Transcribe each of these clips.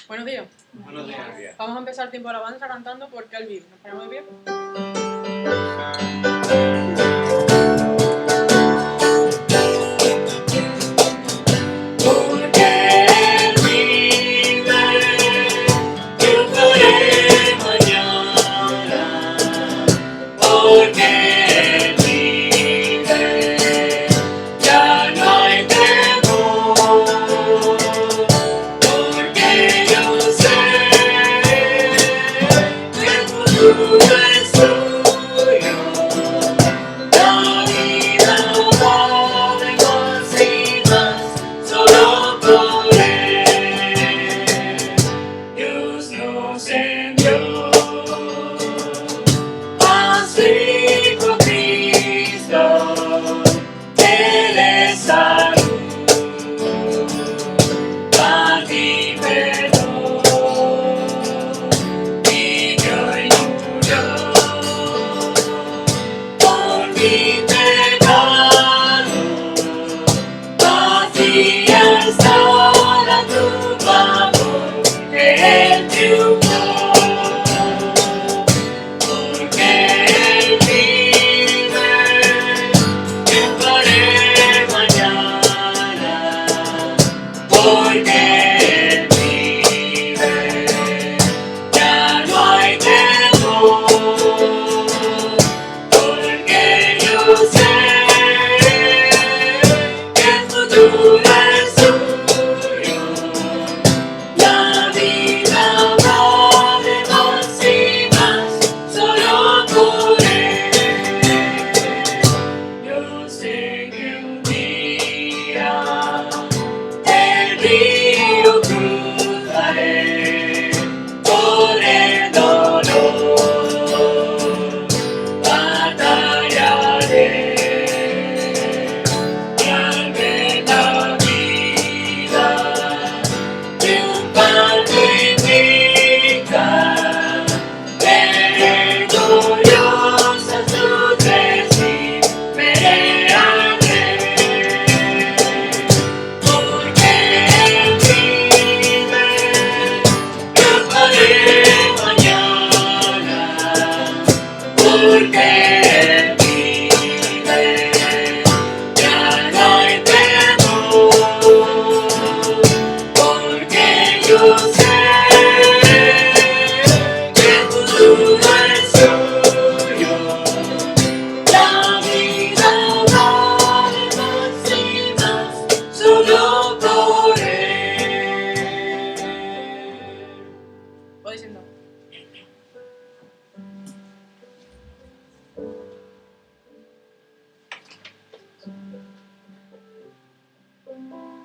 Buenos días. Buenos días. Vamos a empezar tiempo de alabanza cantando porque el vive. ¿Nos ponemos de pie?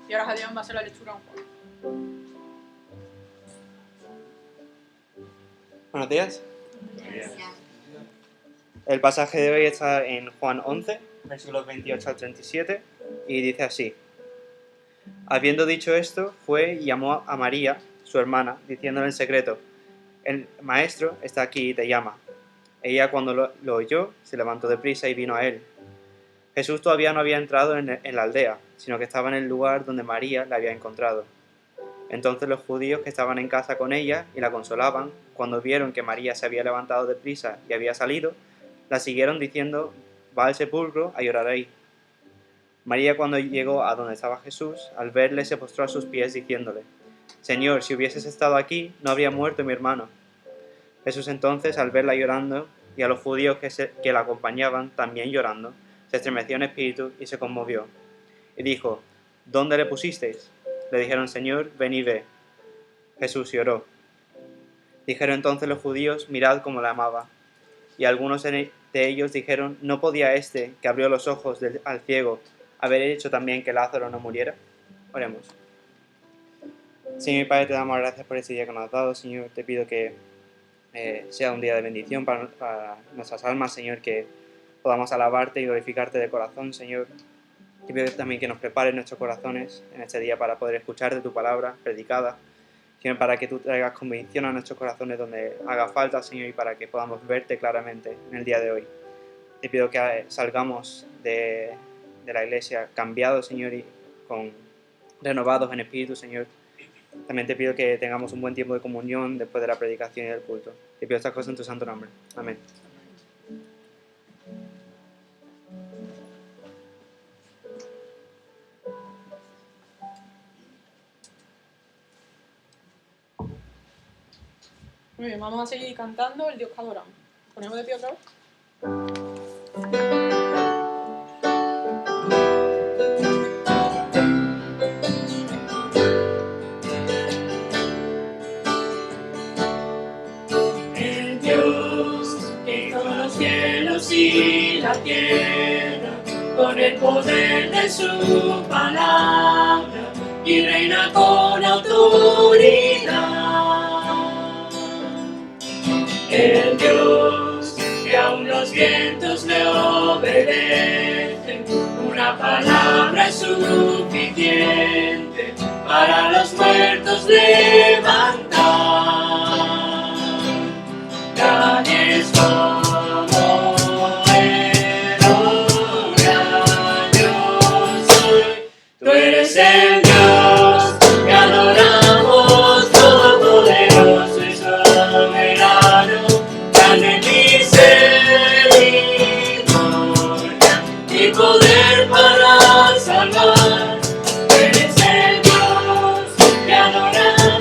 Y ahora Javier va a hacer la lectura un poco. Buenos días. El pasaje de hoy está en Juan 11, versículos 28 al 37, y dice así: Habiendo dicho esto, fue y llamó a María, su hermana, diciéndole en secreto: El maestro está aquí y te llama. Ella, cuando lo oyó, se levantó deprisa y vino a él. Jesús todavía no había entrado en la aldea, sino que estaba en el lugar donde María la había encontrado. Entonces los judíos que estaban en casa con ella y la consolaban, cuando vieron que María se había levantado deprisa y había salido, la siguieron diciendo: Va al sepulcro a llorar ahí. María, cuando llegó a donde estaba Jesús, al verle se postró a sus pies diciéndole: Señor, si hubieses estado aquí, no habría muerto mi hermano. Jesús entonces, al verla llorando, y a los judíos que la acompañaban también llorando, se estremeció en espíritu y se conmovió. Y dijo: ¿Dónde le pusisteis? Le dijeron: Señor, ven y ve. Jesús lloró. Dijeron entonces los judíos: Mirad cómo la amaba. Y algunos de ellos dijeron: ¿No podía este, que abrió los ojos al ciego, haber hecho también que Lázaro no muriera? Oremos. Señor Padre, te damos gracias por este día que nos has dado. Señor, te pido que sea un día de bendición para nuestras almas, Señor, que podamos alabarte y glorificarte de corazón, Señor. Te pido también que nos prepares nuestros corazones en este día para poder escuchar de tu palabra predicada, Señor, para que tú traigas convicción a nuestros corazones donde haga falta, Señor, y para que podamos verte claramente en el día de hoy. Te pido que salgamos de la iglesia cambiados, Señor, y renovados en espíritu, Señor, También te pido que tengamos un buen tiempo de comunión después de la predicación y del culto. Te pido estas cosas en tu santo nombre. Amén. Muy bien, vamos a seguir cantando el Dios que adoramos. ¿Ponemos de pie otra vez? El Dios que hizo los cielos y la tierra, con el poder de su palabra, y reina con autoridad. El Dios que aún los vientos le obedecen, una palabra es suficiente para los muertos levantar. Nadie es como Él, oh gran Dios soy. Tú eres el Dios que adoramos, todopoderoso y soberano, grande en misericordia y poder para salvar. Tú eres el Dios que adoramos.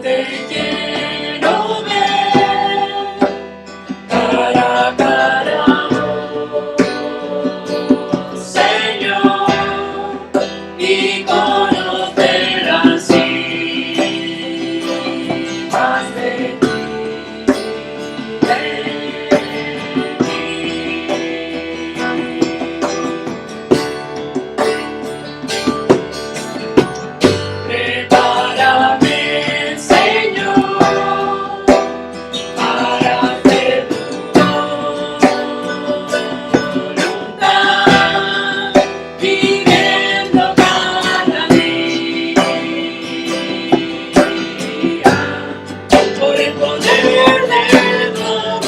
te quiero ver cara a cara, Señor, y conocer así más de ti. Prepárame, Señor, para hacer tu voluntad, viviendo cada día por el poder de tu amor.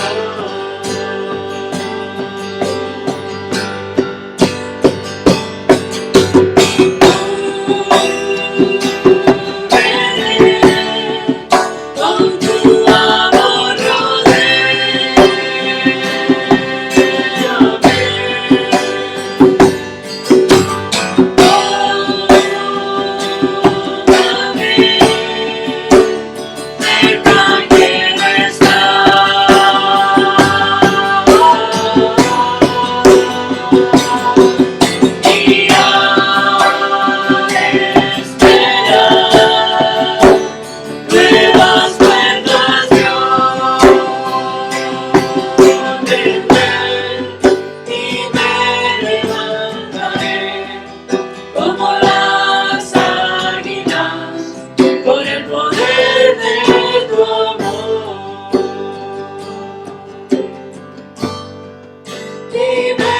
Con tu amor rodéame, cerca quiero estar, y al esperar nuevas puertas yo tendré y me levantaré como las águilas por el poder de tu amor, y me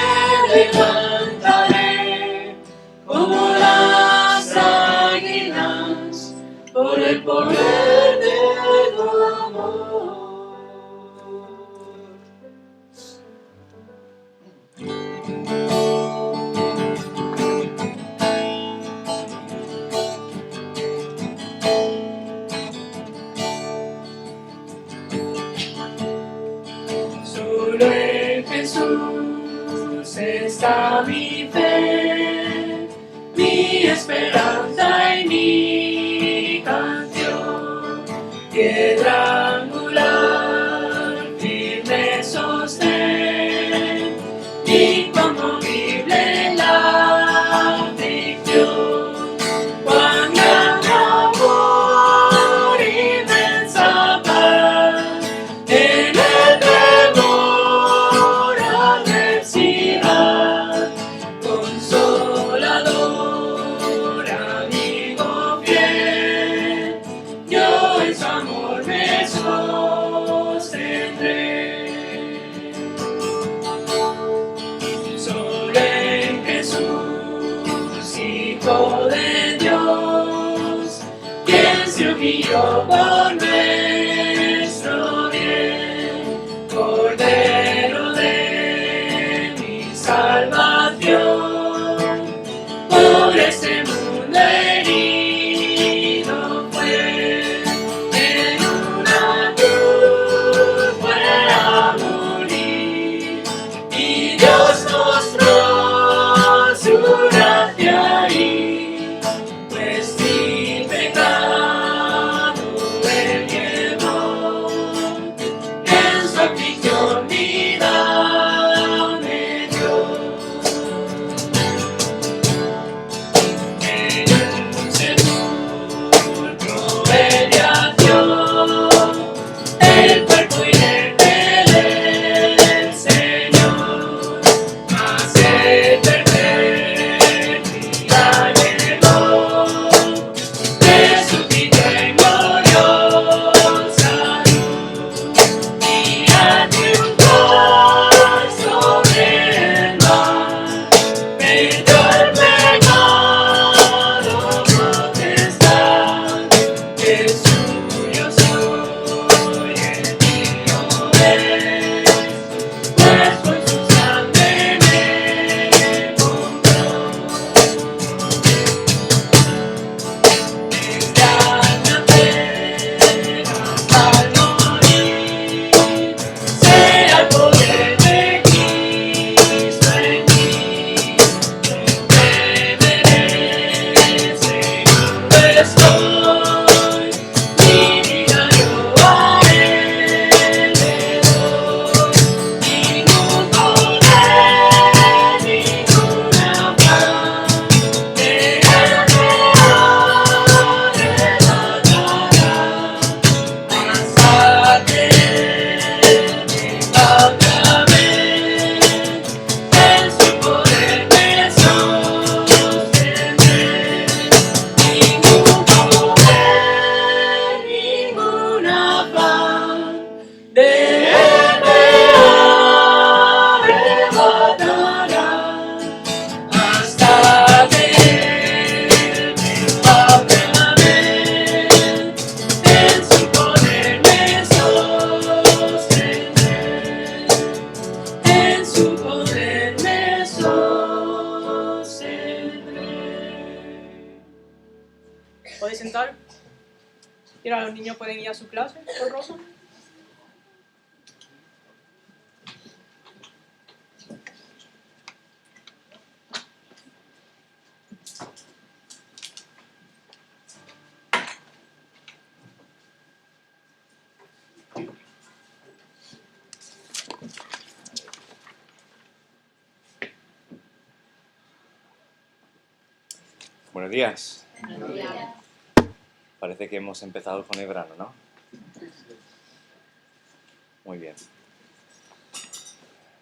levantaré como las águilas por el poder de tu amor. Solo en Jesús está mi fe, mi esperanza y mi canción, piedra angular, firme sostén, inconmovible en la aflicción. Cuán gran amor, inmensa paz, en el temor, adversidad, consolador, amigo fiel, yo en su amor me sostendré. Solo en Jesús, Hijo de Dios, quien se humilló por nuestro bien, Cordero de mi salvación, por este mundo herido fue, en una cruz fue a morir, y Dios mostró su gracia ahí, pues mi pecado él llevó, en su aflicción vida me dio. En un Podéis sentar. Y ahora los niños pueden ir a su clase con Rosa. Buenos días. Parece que hemos empezado con el verano, ¿no? Muy bien.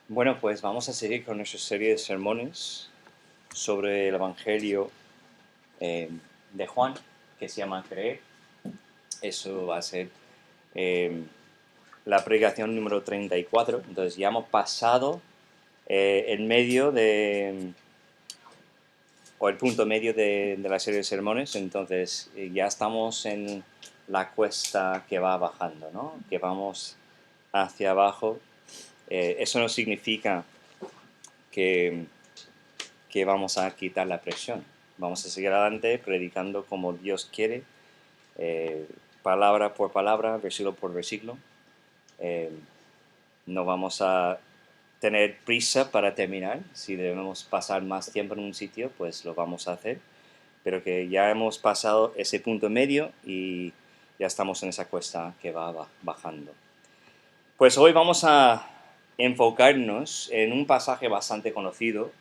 Bueno, pues vamos a seguir con nuestra serie de sermones sobre el Evangelio de Juan, que se llama Creer. Eso va a ser la predicación número 34. Entonces ya hemos pasado el medio de... o el punto medio de la serie de sermones, entonces ya estamos en la cuesta que va bajando, ¿no? Que vamos hacia abajo. Eso no significa que vamos a quitar la presión. Vamos a seguir adelante predicando como Dios quiere, palabra por palabra, versículo por versículo. No vamos a tener prisa para terminar. Si debemos pasar más tiempo en un sitio, pues lo vamos a hacer. Pero que ya hemos pasado ese punto medio y ya estamos en esa cuesta que va bajando. Pues hoy vamos a enfocarnos en un pasaje bastante conocido.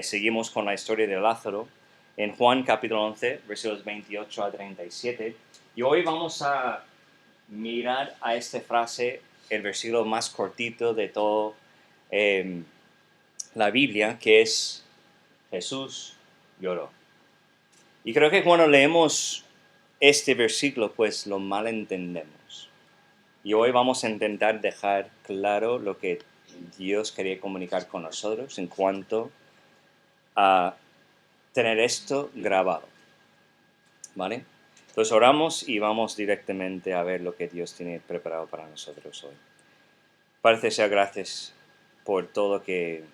Seguimos con la historia de Lázaro en Juan capítulo 11, versículos 28 a 37. Y hoy vamos a mirar a esta frase, el versículo más cortito de todo la Biblia, que es Jesús lloró. Y creo que cuando leemos este versículo, pues lo malentendemos. Y hoy vamos a intentar dejar claro lo que Dios quería comunicar con nosotros en cuanto a tener esto grabado. ¿Vale? Entonces oramos y vamos directamente a ver lo que Dios tiene preparado para nosotros hoy. Padre, sea gracias por todo que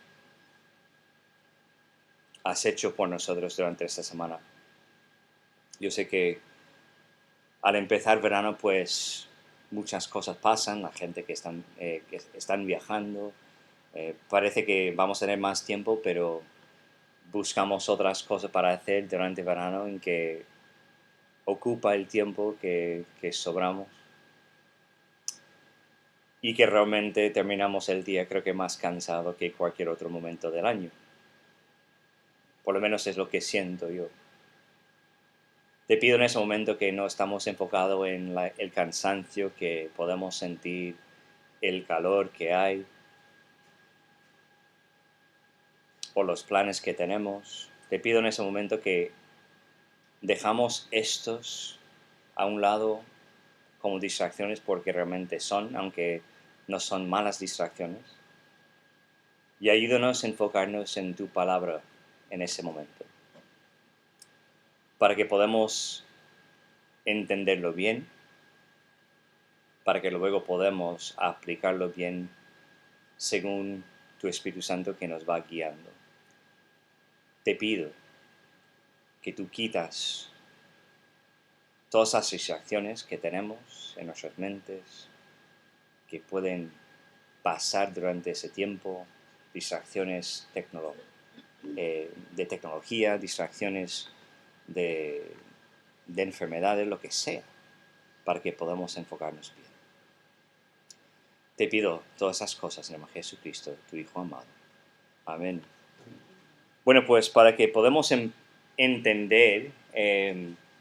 has hecho por nosotros durante esta semana. Yo sé que al empezar verano, pues muchas cosas pasan, la gente que están viajando, parece que vamos a tener más tiempo, pero buscamos otras cosas para hacer durante el verano en que ocupa el tiempo que sobramos y que realmente terminamos el día creo que más cansado que cualquier otro momento del año. Por lo menos es lo que siento yo. Te pido en ese momento que no estamos enfocados en el cansancio, que podemos sentir el calor que hay, o los planes que tenemos. Te pido en ese momento que dejamos estos a un lado como distracciones porque realmente son, aunque no son malas distracciones. Y ayúdanos a enfocarnos en tu palabra en ese momento, para que podamos entenderlo bien, para que luego podamos aplicarlo bien según tu Espíritu Santo que nos va guiando. Te pido que tú quitas todas las distracciones que tenemos en nuestras mentes, que pueden pasar durante ese tiempo, distracciones de tecnología, distracciones de enfermedades, lo que sea, para que podamos enfocarnos bien. Te pido todas esas cosas en el nombre de Jesucristo, tu Hijo amado. Amén. Bueno, pues para que podamos entender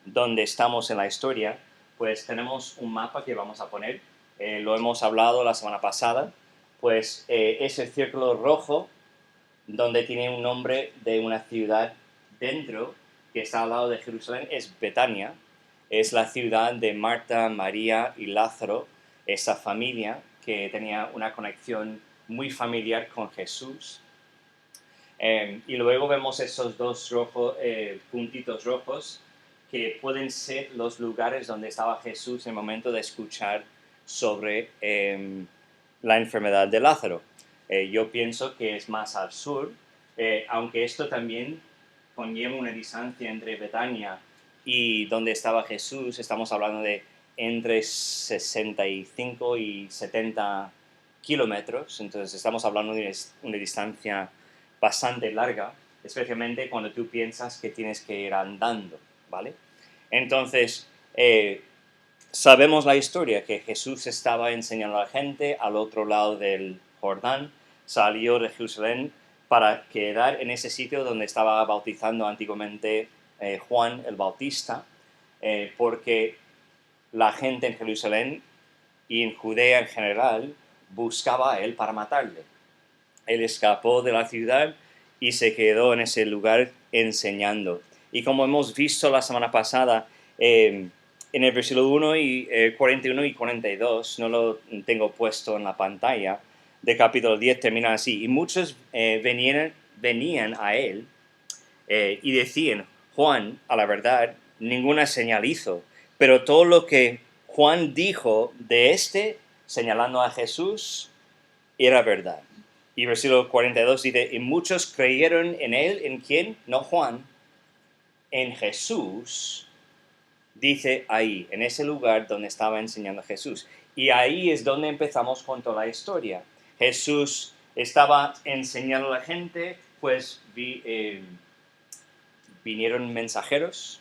dónde estamos en la historia, pues tenemos un mapa que vamos a poner. Lo hemos hablado la semana pasada. Pues es el círculo rojo donde tiene un nombre de una ciudad dentro que está al lado de Jerusalén, es Betania. Es la ciudad de Marta, María y Lázaro, esa familia que tenía una conexión muy familiar con Jesús. Y luego vemos esos dos puntitos rojos que pueden ser los lugares donde estaba Jesús en el momento de escuchar sobre la enfermedad de Lázaro. Yo pienso que es más al sur, aunque esto también conlleva una distancia entre Betania y donde estaba Jesús, estamos hablando de entre 65 y 70 kilómetros, entonces estamos hablando de una distancia bastante larga, especialmente cuando tú piensas que tienes que ir andando, ¿vale? Entonces, sabemos la historia, que Jesús estaba enseñando a la gente al otro lado del Jordán, salió de Jerusalén para quedar en ese sitio donde estaba bautizando antiguamente Juan el Bautista, porque la gente en Jerusalén y en Judea en general buscaba a él para matarle. Él escapó de la ciudad y se quedó en ese lugar enseñando. Y como hemos visto la semana pasada, en el versículo 1 y 41 y 42, no lo tengo puesto en la pantalla, de capítulo 10 termina así. Y muchos venían a él y decían, Juan, a la verdad, ninguna señal hizo, pero todo lo que Juan dijo de señalando a Jesús, era verdad. Y versículo 42 dice, y muchos creyeron en él, ¿en quién? No Juan, en Jesús, dice ahí, en ese lugar donde estaba enseñando Jesús. Y ahí es donde empezamos con toda la historia. Jesús estaba enseñando a la gente, pues vinieron mensajeros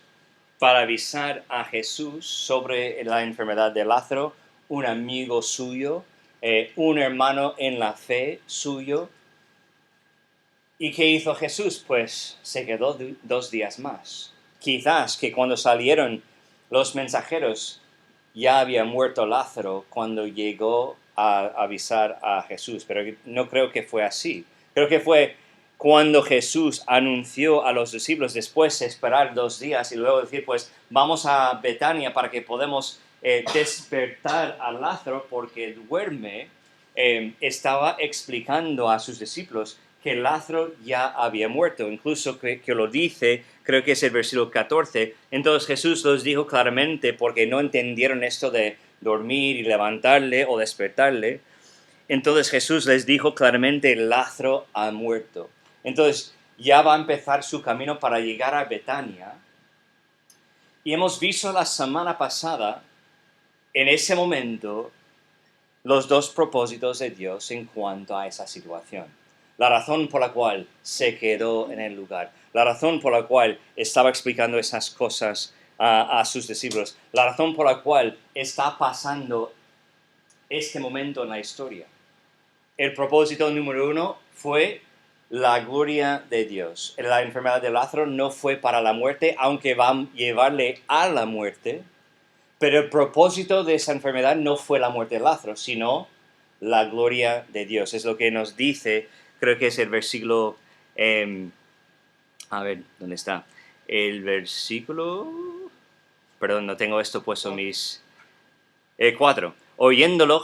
para avisar a Jesús sobre la enfermedad de Lázaro, un amigo suyo, un hermano en la fe suyo. ¿Y qué hizo Jesús? Pues se quedó 2 días más. Quizás que cuando salieron los mensajeros ya había muerto Lázaro cuando llegó a avisar a Jesús, pero no creo que fue así. Creo que fue cuando Jesús anunció a los discípulos, después de esperar 2 días y luego decir, pues vamos a Betania para que podamos despertar a Lázaro porque duerme, estaba explicando a sus discípulos que Lázaro ya había muerto, incluso que lo dice, creo que es el versículo 14. Entonces Jesús los dijo claramente porque no entendieron esto de dormir y levantarle o despertarle. Entonces Jesús les dijo claramente, Lázaro ha muerto. Entonces ya va a empezar su camino para llegar a Betania. Y hemos visto la semana pasada, en ese momento, los 2 propósitos de Dios en cuanto a esa situación. La razón por la cual se quedó en el lugar. La razón por la cual estaba explicando esas cosas a sus discípulos. La razón por la cual está pasando este momento en la historia. El propósito número 1 fue la gloria de Dios. La enfermedad de Lázaro no fue para la muerte, aunque va a llevarle a la muerte. Pero el propósito de esa enfermedad no fue la muerte de Lázaro, sino la gloria de Dios. Es lo que nos dice, creo que es el versículo, a ver, ¿dónde está? El versículo, perdón, no tengo esto puesto mis... 4. Oyéndolo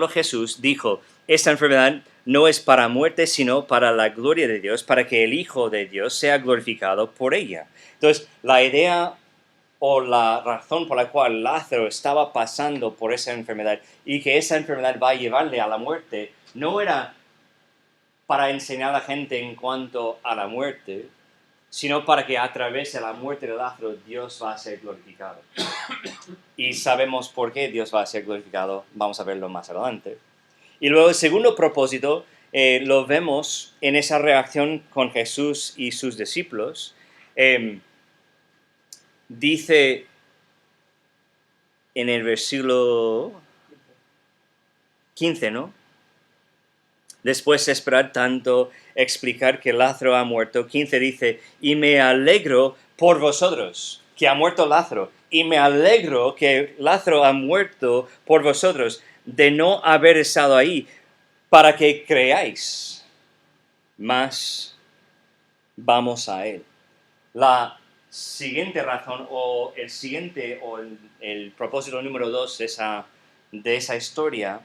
Jesús dijo, esta enfermedad no es para muerte, sino para la gloria de Dios, para que el Hijo de Dios sea glorificado por ella. Entonces, la idea o la razón por la cual Lázaro estaba pasando por esa enfermedad y que esa enfermedad va a llevarle a la muerte, no era para enseñar a la gente en cuanto a la muerte, sino para que a través de la muerte de Lázaro Dios va a ser glorificado. Y sabemos por qué Dios va a ser glorificado, vamos a verlo más adelante. Y luego el segundo propósito lo vemos en esa reacción con Jesús y sus discípulos. Dice en el versículo 15, ¿no? Después de esperar tanto, explicar que Lázaro ha muerto, 15 dice, y me alegro por vosotros, que ha muerto Lázaro, y me alegro que Lázaro ha muerto por vosotros, de no haber estado ahí, para que creáis. Mas vamos a él. La siguiente razón, o el propósito número 2 de esa historia,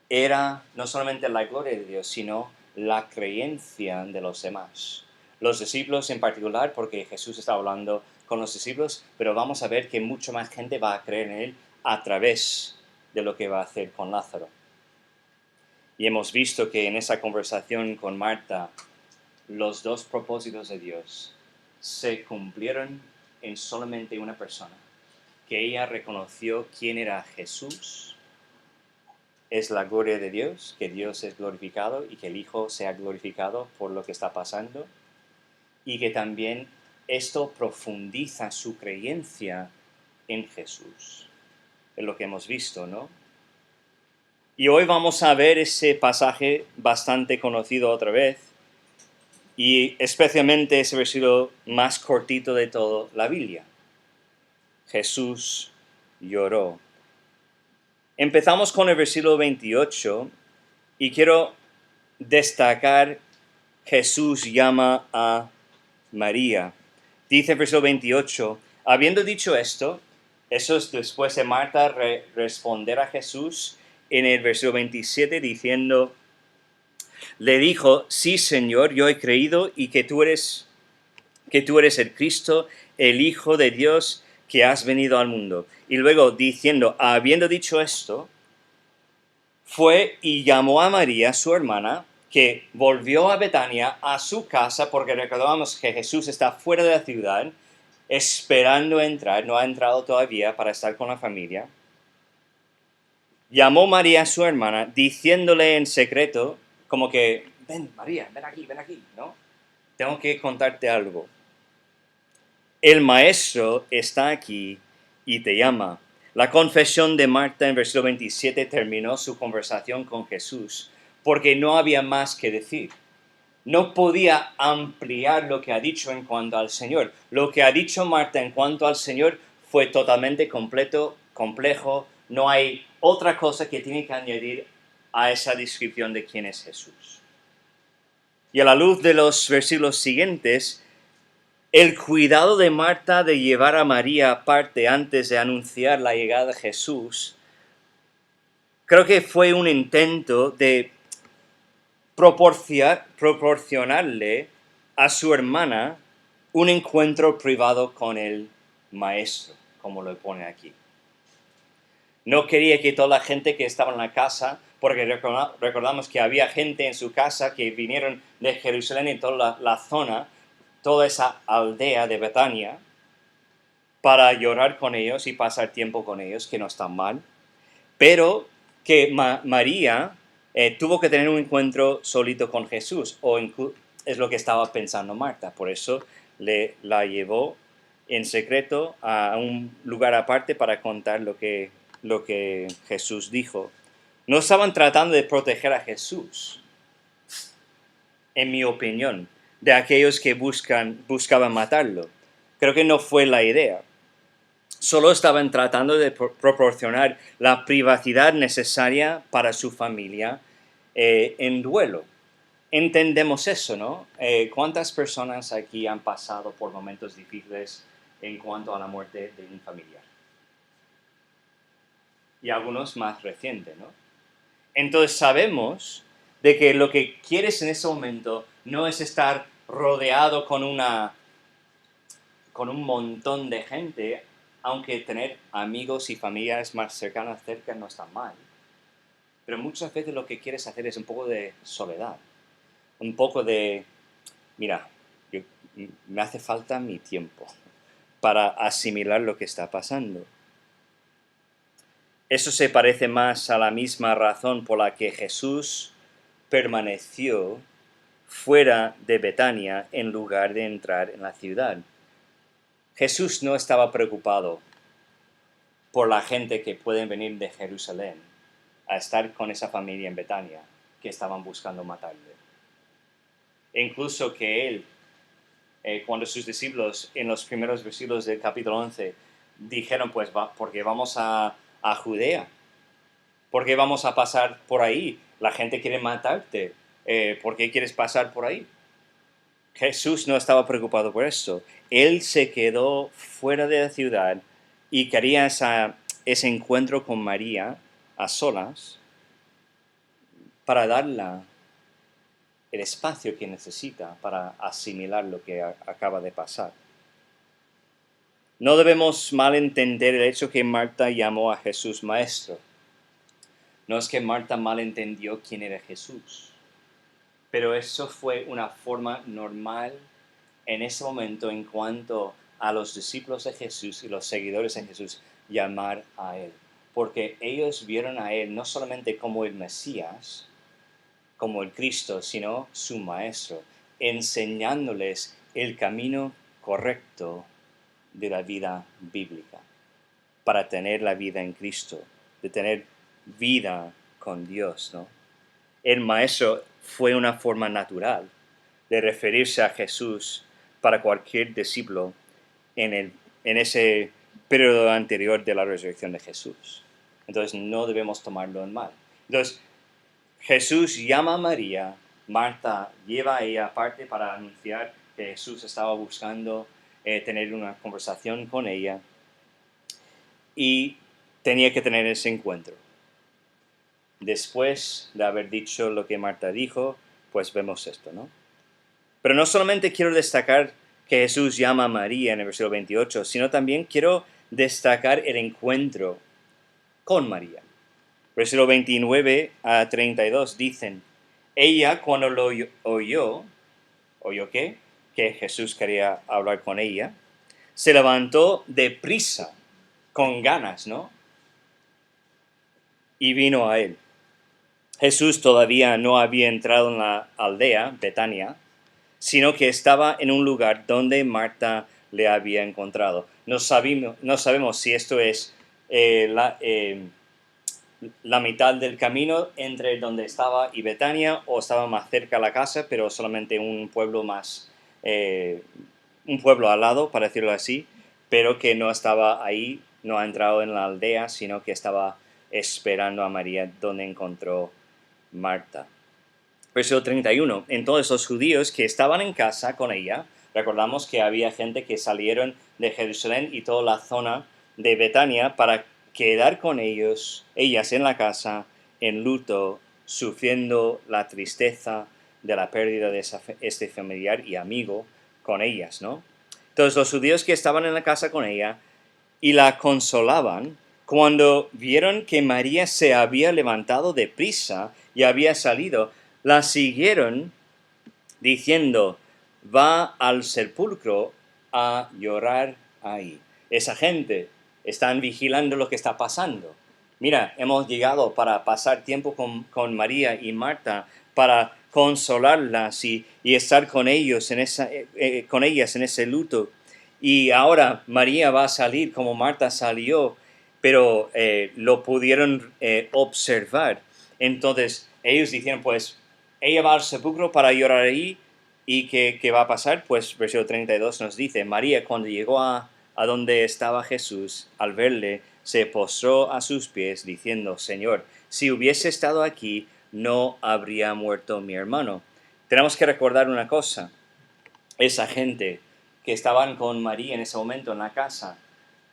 era no solamente la gloria de Dios, sino la creencia de los demás. Los discípulos en particular, porque Jesús está hablando con los discípulos, pero vamos a ver que mucha más gente va a creer en él a través de lo que va a hacer con Lázaro. Y hemos visto que en esa conversación con Marta, los 2 propósitos de Dios se cumplieron en solamente una persona, que ella reconoció quién era Jesús, es la gloria de Dios, que Dios es glorificado y que el Hijo sea glorificado por lo que está pasando, y que también esto profundiza su creencia en Jesús. Es lo que hemos visto, ¿no? Y hoy vamos a ver ese pasaje bastante conocido otra vez, y especialmente ese versículo más cortito de toda la Biblia. Jesús lloró. Empezamos con el versículo 28 y quiero destacar: Jesús llama a María. Dice el versículo 28, habiendo dicho esto, eso es después de Marta responder a Jesús en el versículo 27 diciendo, le dijo, sí Señor, yo he creído y que tú eres el Cristo, el Hijo de Dios que has venido al mundo. Y luego diciendo, habiendo dicho esto, fue y llamó a María, su hermana, que volvió a Betania, a su casa, porque recordamos que Jesús está fuera de la ciudad, esperando entrar, no ha entrado todavía para estar con la familia. Llamó María a su hermana, diciéndole en secreto, como que, ven María, ven aquí, ¿no? Tengo que contarte algo. El maestro está aquí y te llama. La confesión de Marta en versículo 27 terminó su conversación con Jesús, porque no había más que decir. No podía ampliar lo que ha dicho en cuanto al Señor. Lo que ha dicho Marta en cuanto al Señor fue totalmente completo, complejo. No hay otra cosa que tiene que añadir a esa descripción de quién es Jesús. Y a la luz de los versículos siguientes, el cuidado de Marta de llevar a María aparte antes de anunciar la llegada de Jesús, creo que fue un intento de proporcionarle a su hermana un encuentro privado con el maestro, como lo pone aquí. No quería que toda la gente que estaba en la casa, porque recordamos que había gente en su casa que vinieron de Jerusalén y toda la zona, toda esa aldea de Betania, para llorar con ellos y pasar tiempo con ellos, que no está mal, pero que María tuvo que tener un encuentro solito con Jesús, o es lo que estaba pensando Marta, por eso la llevó en secreto a un lugar aparte para contar lo que Jesús dijo. No estaban tratando de proteger a Jesús, en mi opinión, de aquellos que buscaban matarlo. Creo que no fue la idea. Solo estaban tratando de proporcionar la privacidad necesaria para su familia en duelo. Entendemos eso, ¿no? ¿Cuántas personas aquí han pasado por momentos difíciles en cuanto a la muerte de un familiar? Y algunos más recientes, ¿no? Entonces sabemos de que lo que quieres en ese momento no es estar rodeado con un montón de gente, aunque tener amigos y familiares más cercanos cerca no está mal. Pero muchas veces lo que quieres hacer es un poco de soledad. Un poco de, mira, me hace falta mi tiempo para asimilar lo que está pasando. Eso se parece más a la misma razón por la que Jesús permaneció fuera de Betania en lugar de entrar en la ciudad. Jesús no estaba preocupado por la gente que pueden venir de Jerusalén a estar con esa familia en Betania que estaban buscando matarle. E incluso que él, cuando sus discípulos en los primeros versículos del capítulo 11 dijeron, pues porque vamos a Judea, porque vamos a pasar por ahí, la gente quiere matarte, ¿por qué quieres pasar por ahí? Jesús no estaba preocupado por eso. Él se quedó fuera de la ciudad y quería ese encuentro con María a solas para darle el espacio que necesita para asimilar lo que acaba de pasar. No debemos malentender el hecho que Marta llamó a Jesús maestro. No es que Marta malentendió quién era Jesús, pero eso fue una forma normal en ese momento en cuanto a los discípulos de Jesús y los seguidores de Jesús llamar a Él. Porque ellos vieron a Él no solamente como el Mesías, como el Cristo, sino su Maestro, enseñándoles el camino correcto de la vida bíblica, para tener la vida en Cristo, de tener vida con Dios, ¿no? El Maestro fue una forma natural de referirse a Jesús para cualquier discípulo en ese periodo anterior de la resurrección de Jesús. Entonces no debemos tomarlo en mal. Entonces Jesús llama a María, Marta lleva a ella aparte para anunciar que Jesús estaba buscando tener una conversación con ella y tenía que tener ese encuentro. Después de haber dicho lo que Marta dijo, pues vemos esto, ¿no? Pero no solamente quiero destacar que Jesús llama a María en el versículo 28, sino también quiero destacar el encuentro con María. Versículo 29 a 32 dicen, ella cuando lo oyó qué? Que Jesús quería hablar con ella, se levantó deprisa, con ganas, ¿no? Y vino a él. Jesús todavía no había entrado en la aldea, Betania, sino que estaba en un lugar donde Marta le había encontrado. No sabemos si esto es la mitad del camino entre donde estaba y Betania, o estaba más cerca a la casa, pero solamente un pueblo un pueblo al lado, para decirlo así, pero que no estaba ahí, no ha entrado en la aldea, sino que estaba esperando a María donde encontró Marta. Versículo 31. Entonces los judíos que estaban en casa con ella, recordamos que había gente que salieron de Jerusalén y toda la zona de Betania para quedar con ellas en la casa, en luto, sufriendo la tristeza de la pérdida de este familiar y amigo con ellas, ¿no? Entonces los judíos que estaban en la casa con ella y la consolaban, cuando vieron que María se había levantado deprisa y había salido, la siguieron diciendo, va al sepulcro a llorar ahí. Esa gente están vigilando lo que está pasando. Mira, hemos llegado para pasar tiempo con María y Marta, para consolarlas y estar con ellos con ellas en ese luto. Y ahora María va a salir como Marta salió, pero lo pudieron observar. Entonces ellos dijeron, pues, ella va al sepulcro para llorar ahí. ¿Y qué va a pasar? Pues versículo 32 nos dice, María cuando llegó a donde estaba Jesús, al verle, se postró a sus pies diciendo, Señor, si hubiese estado aquí, no habría muerto mi hermano. Tenemos que recordar una cosa, esa gente que estaban con María en ese momento en la casa,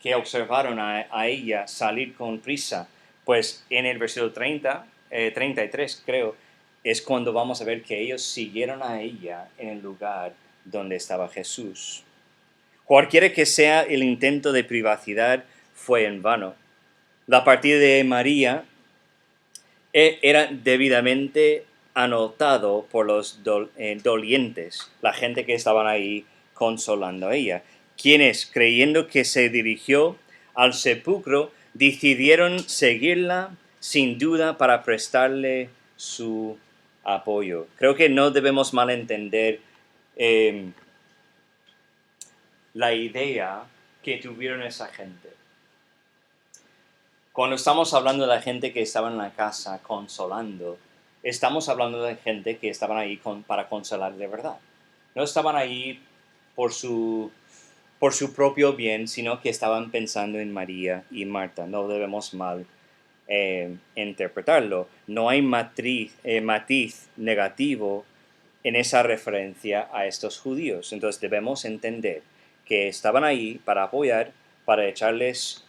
que observaron a ella salir con prisa, pues en el versículo 33 creo, es cuando vamos a ver que ellos siguieron a ella en el lugar donde estaba Jesús. Cualquiera que sea el intento de privacidad fue en vano. La partida de María era debidamente anotado por los dolientes, la gente que estaban ahí consolando a ella, quienes, creyendo que se dirigió al sepulcro, decidieron seguirla sin duda para prestarle su apoyo. Creo que no debemos malentender la idea que tuvieron esa gente. Cuando estamos hablando de la gente que estaba en la casa consolando, estamos hablando de gente que estaban ahí para consolar de verdad. No estaban ahí por su propio bien, sino que estaban pensando en María y Marta. No debemos mal interpretarlo. No hay matiz negativo en esa referencia a estos judíos. Entonces debemos entender que estaban ahí para apoyar, para echarles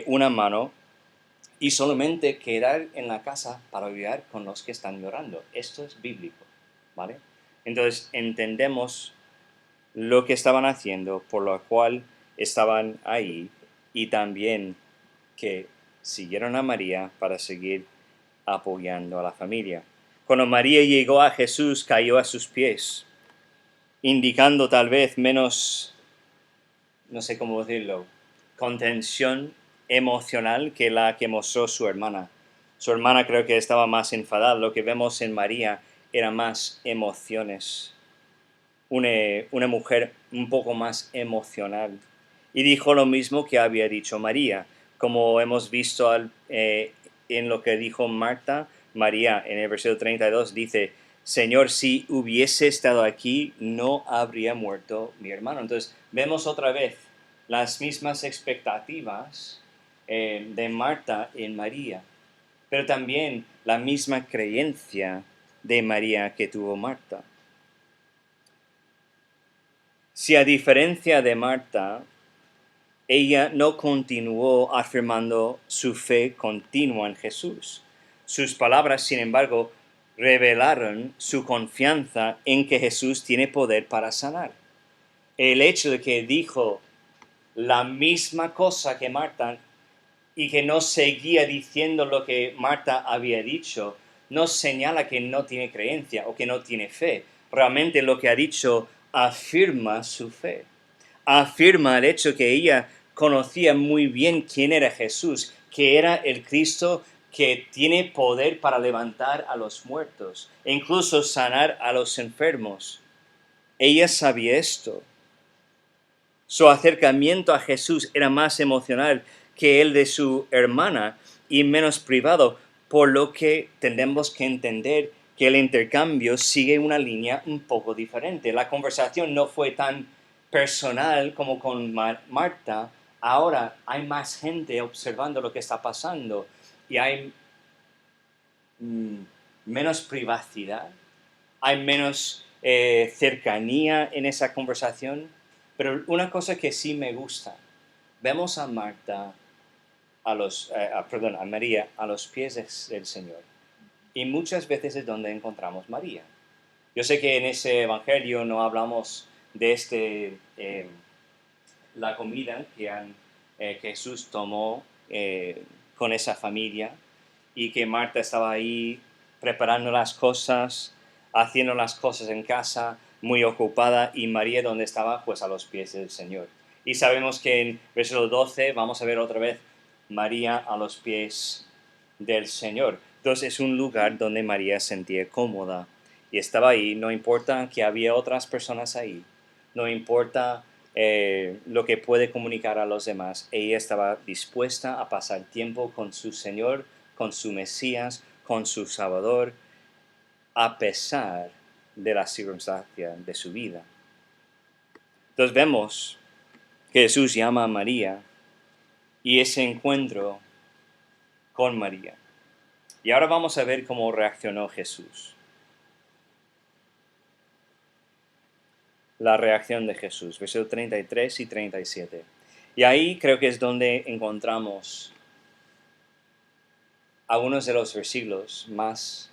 una mano y solamente quedar en la casa para ayudar con los que están llorando. Esto es bíblico, ¿vale? Entonces entendemos lo que estaban haciendo, por lo cual estaban ahí, y también que siguieron a María para seguir apoyando a la familia. Cuando María llegó a Jesús, cayó a sus pies, indicando tal vez menos no sé cómo decirlo, contención emocional que la que mostró su hermana. Su hermana creo que estaba más enfadada. Lo que vemos en María era más emociones. Una mujer un poco más emocional. Y dijo lo mismo que había dicho María. Como hemos visto en lo que dijo Marta, María en el versículo 32 dice, Señor, si hubiese estado aquí, no habría muerto mi hermano. Entonces, vemos otra vez las mismas expectativas de Marta en María, pero también la misma creencia de María que tuvo Marta. Si a diferencia de Marta, ella no continuó afirmando su fe continua en Jesús. Sus palabras, sin embargo, revelaron su confianza en que Jesús tiene poder para sanar. El hecho de que dijo la misma cosa que Marta y que no seguía diciendo lo que Marta había dicho, no señala que no tiene creencia o que no tiene fe. Realmente lo que ha dicho afirma su fe. Afirma el hecho que ella conocía muy bien quién era Jesús, que era el Cristo que tiene poder para levantar a los muertos e incluso sanar a los enfermos. Ella sabía esto. Su acercamiento a Jesús era más emocional que el de su hermana y menos privado, por lo que tenemos que entender que el intercambio sigue una línea un poco diferente. La conversación no fue tan personal como con Marta. Ahora hay más gente observando lo que está pasando y hay menos privacidad, hay menos cercanía en esa conversación. Pero una cosa que sí me gusta, vemos a Marta, a María, a los pies del Señor. Y muchas veces es donde encontramos María. Yo sé que en ese evangelio no hablamos de la comida que Jesús tomó con esa familia y que Marta estaba ahí preparando las cosas, haciendo las cosas en casa, muy ocupada, y María donde estaba, pues a los pies del Señor. Y sabemos que en versículo 12 vamos a ver otra vez María a los pies del Señor. Entonces es un lugar donde María se sentía cómoda y estaba ahí, no importa que había otras personas ahí, no importa lo que puede comunicar a los demás, ella estaba dispuesta a pasar tiempo con su Señor, con su Mesías, con su Salvador, a pesar de la circunstancia de su vida. Entonces vemos que Jesús llama a María y ese encuentro con María. Y ahora vamos a ver cómo reaccionó Jesús. La reacción de Jesús, versículos 33 y 37. Y ahí creo que es donde encontramos algunos de los versículos más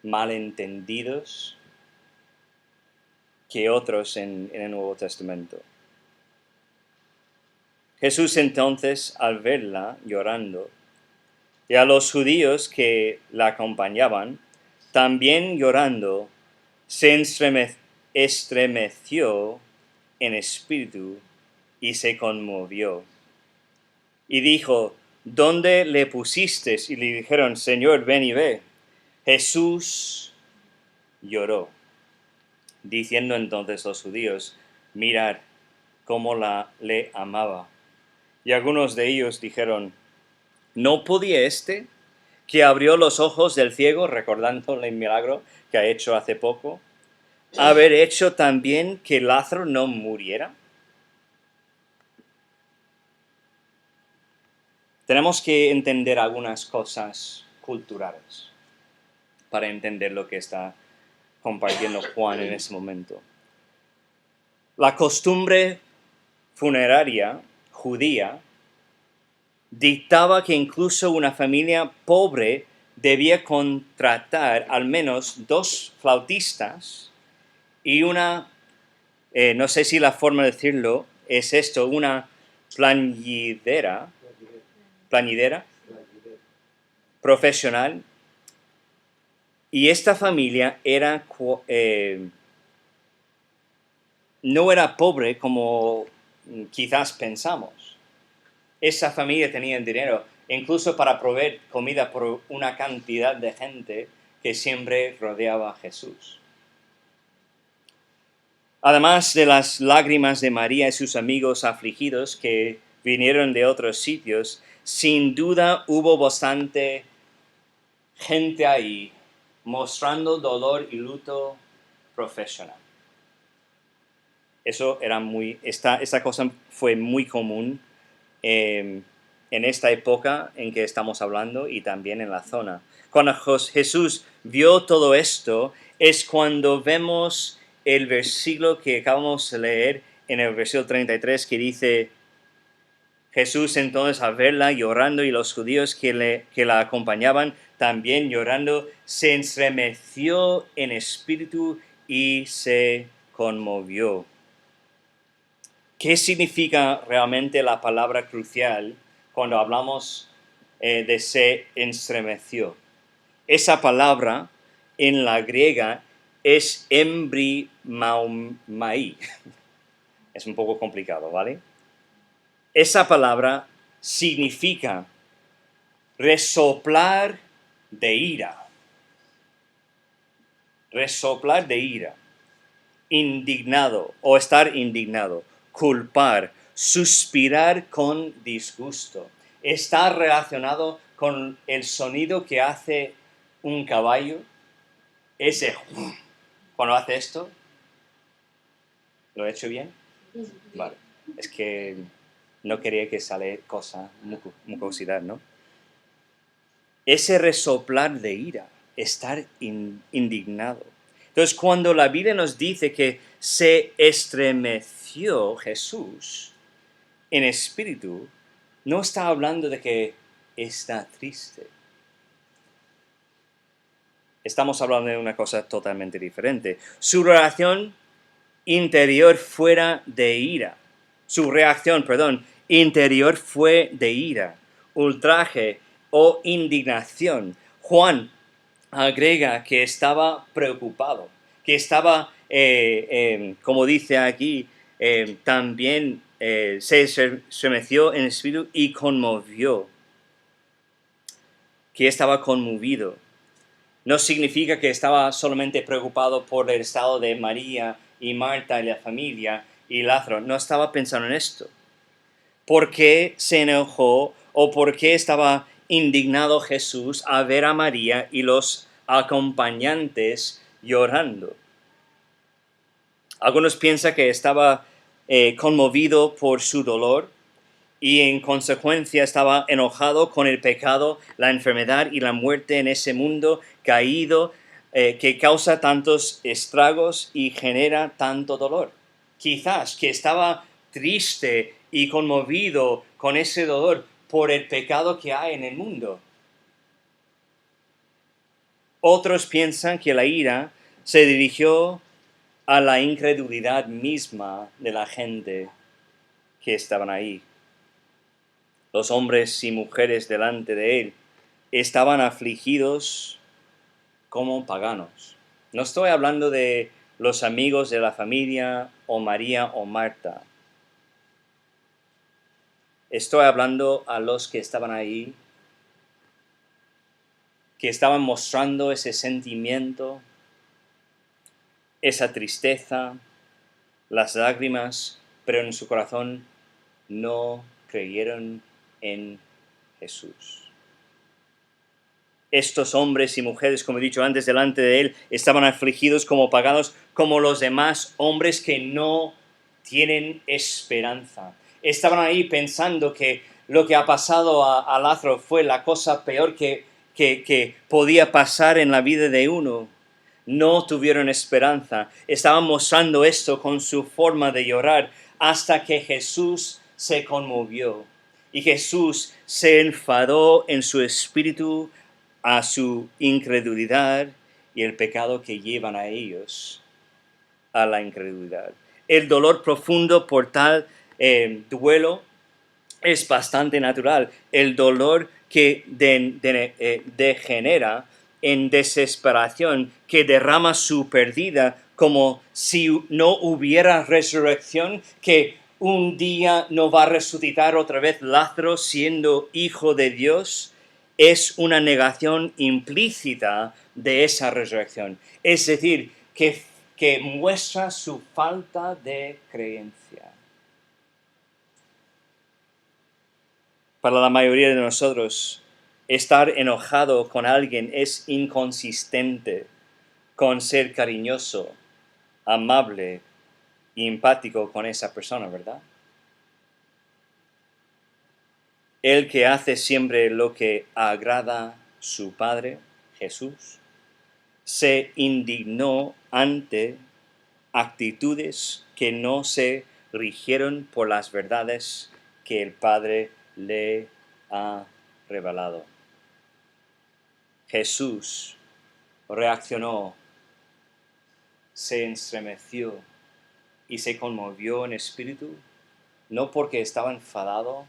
malentendidos que otros en el Nuevo Testamento. Jesús entonces, al verla llorando, y a los judíos que la acompañaban, también llorando, se estremeció en espíritu y se conmovió. Y dijo, ¿dónde le pusiste? Y le dijeron, Señor, ven y ve. Jesús lloró, diciendo entonces los judíos, mirad cómo le amaba. Y algunos de ellos dijeron, ¿no podía que abrió los ojos del ciego, recordando el milagro que ha hecho hace poco, haber hecho también que Lázaro no muriera? Tenemos que entender algunas cosas culturales para entender lo que está compartiendo Juan en ese momento. La costumbre funeraria judía dictaba que incluso una familia pobre debía contratar al menos 2 flautistas y no sé si la forma de decirlo es esto, una plañidera profesional. Y esta familia era no era pobre como quizás pensamos. Esa familia tenía dinero, incluso para proveer comida por una cantidad de gente que siempre rodeaba a Jesús. Además de las lágrimas de María y sus amigos afligidos que vinieron de otros sitios, sin duda hubo bastante gente ahí mostrando dolor y luto profesional. Esta cosa fue muy común en esta época en que estamos hablando y también en la zona. Cuando Jesús vio todo esto es cuando vemos el versículo que acabamos de leer en el versículo 33 que dice: Jesús entonces al verla llorando y los judíos que la acompañaban también llorando, se estremeció en espíritu y se conmovió. ¿Qué significa realmente la palabra crucial cuando hablamos de se estremeció? Esa palabra en la griega es embrimaumai. Es un poco complicado, ¿vale? Esa palabra significa resoplar de ira. Resoplar de ira. Indignado o estar indignado. Culpar. Suspirar con disgusto. Está relacionado con el sonido que hace un caballo. Ese cuando hace esto. ¿Lo he hecho bien? Vale. Es que no quería que sale mucosidad, ¿no? Ese resoplar de ira, estar indignado. Entonces, cuando la Biblia nos dice que se estremeció Jesús en espíritu, no está hablando de que está triste. Estamos hablando de una cosa totalmente diferente. Su reacción interior fuera de ira. Su reacción, interior fue de ira, ultraje o indignación. Juan agrega que estaba preocupado, que estaba, como dice aquí, también se estremeció en espíritu y conmovió. Que estaba conmovido. No significa que estaba solamente preocupado por el estado de María y Marta y la familia y Lázaro. No estaba pensando en esto. ¿Por qué se enojó o por qué estaba indignado Jesús a ver a María y los acompañantes llorando? Algunos piensan que estaba conmovido por su dolor y en consecuencia estaba enojado con el pecado, la enfermedad y la muerte en ese mundo caído que causa tantos estragos y genera tanto dolor. Quizás que estaba triste y conmovido con ese dolor por el pecado que hay en el mundo. Otros piensan que la ira se dirigió a la incredulidad misma de la gente que estaban ahí. Los hombres y mujeres delante de él estaban afligidos como paganos. No estoy hablando de los amigos de la familia o María o Marta. Estoy hablando a los que estaban ahí, que estaban mostrando ese sentimiento, esa tristeza, las lágrimas, pero en su corazón no creyeron en Jesús. Estos hombres y mujeres, como he dicho antes, delante de él, estaban afligidos como paganos, como los demás hombres que no tienen esperanza. Estaban ahí pensando que lo que ha pasado a Lázaro fue la cosa peor que podía pasar en la vida de uno. No tuvieron esperanza. Estaban mostrando esto con su forma de llorar hasta que Jesús se conmovió. Y Jesús se enfadó en su espíritu a su incredulidad y el pecado que llevan a ellos a la incredulidad. El dolor profundo por tal duelo es bastante natural. El dolor que degenera en desesperación, que derrama su pérdida como si no hubiera resurrección, que un día no va a resucitar otra vez Lázaro siendo hijo de Dios, es una negación implícita de esa resurrección. Es decir, que muestra su falta de creencia. Para la mayoría de nosotros, estar enojado con alguien es inconsistente con ser cariñoso, amable y empático con esa persona, ¿verdad? El que hace siempre lo que agrada a su Padre, Jesús, se indignó ante actitudes que no se rigieron por las verdades que el Padre le ha revelado. Jesús reaccionó, se estremeció y se conmovió en espíritu, no porque estaba enfadado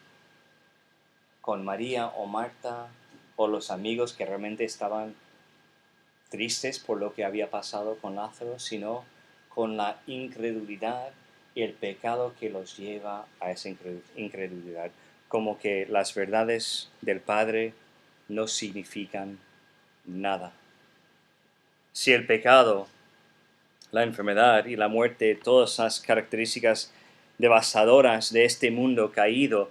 con María o Marta o los amigos que realmente estaban tristes por lo que había pasado con Lázaro, sino con la incredulidad y el pecado que los lleva a esa incredulidad, como que las verdades del Padre no significan nada. Si el pecado, la enfermedad y la muerte, todas las características devastadoras de este mundo caído,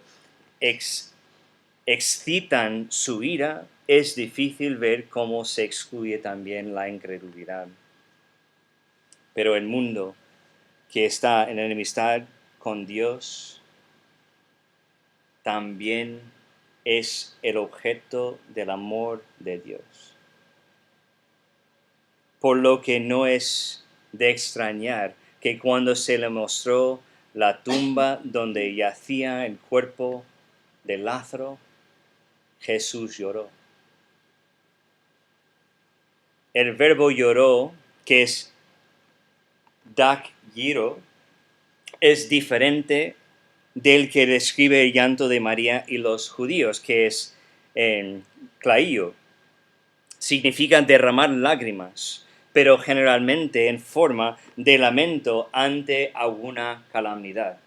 excitan su ira, es difícil ver cómo se excluye también la incredulidad. Pero el mundo que está en enemistad con Dios también es el objeto del amor de Dios. Por lo que no es de extrañar que cuando se le mostró la tumba donde yacía el cuerpo de Lázaro, Jesús lloró. El verbo lloró, que es dakgiro, es diferente del que describe el llanto de María y los judíos, que es klaio. Significa derramar lágrimas, pero generalmente en forma de lamento ante alguna calamidad.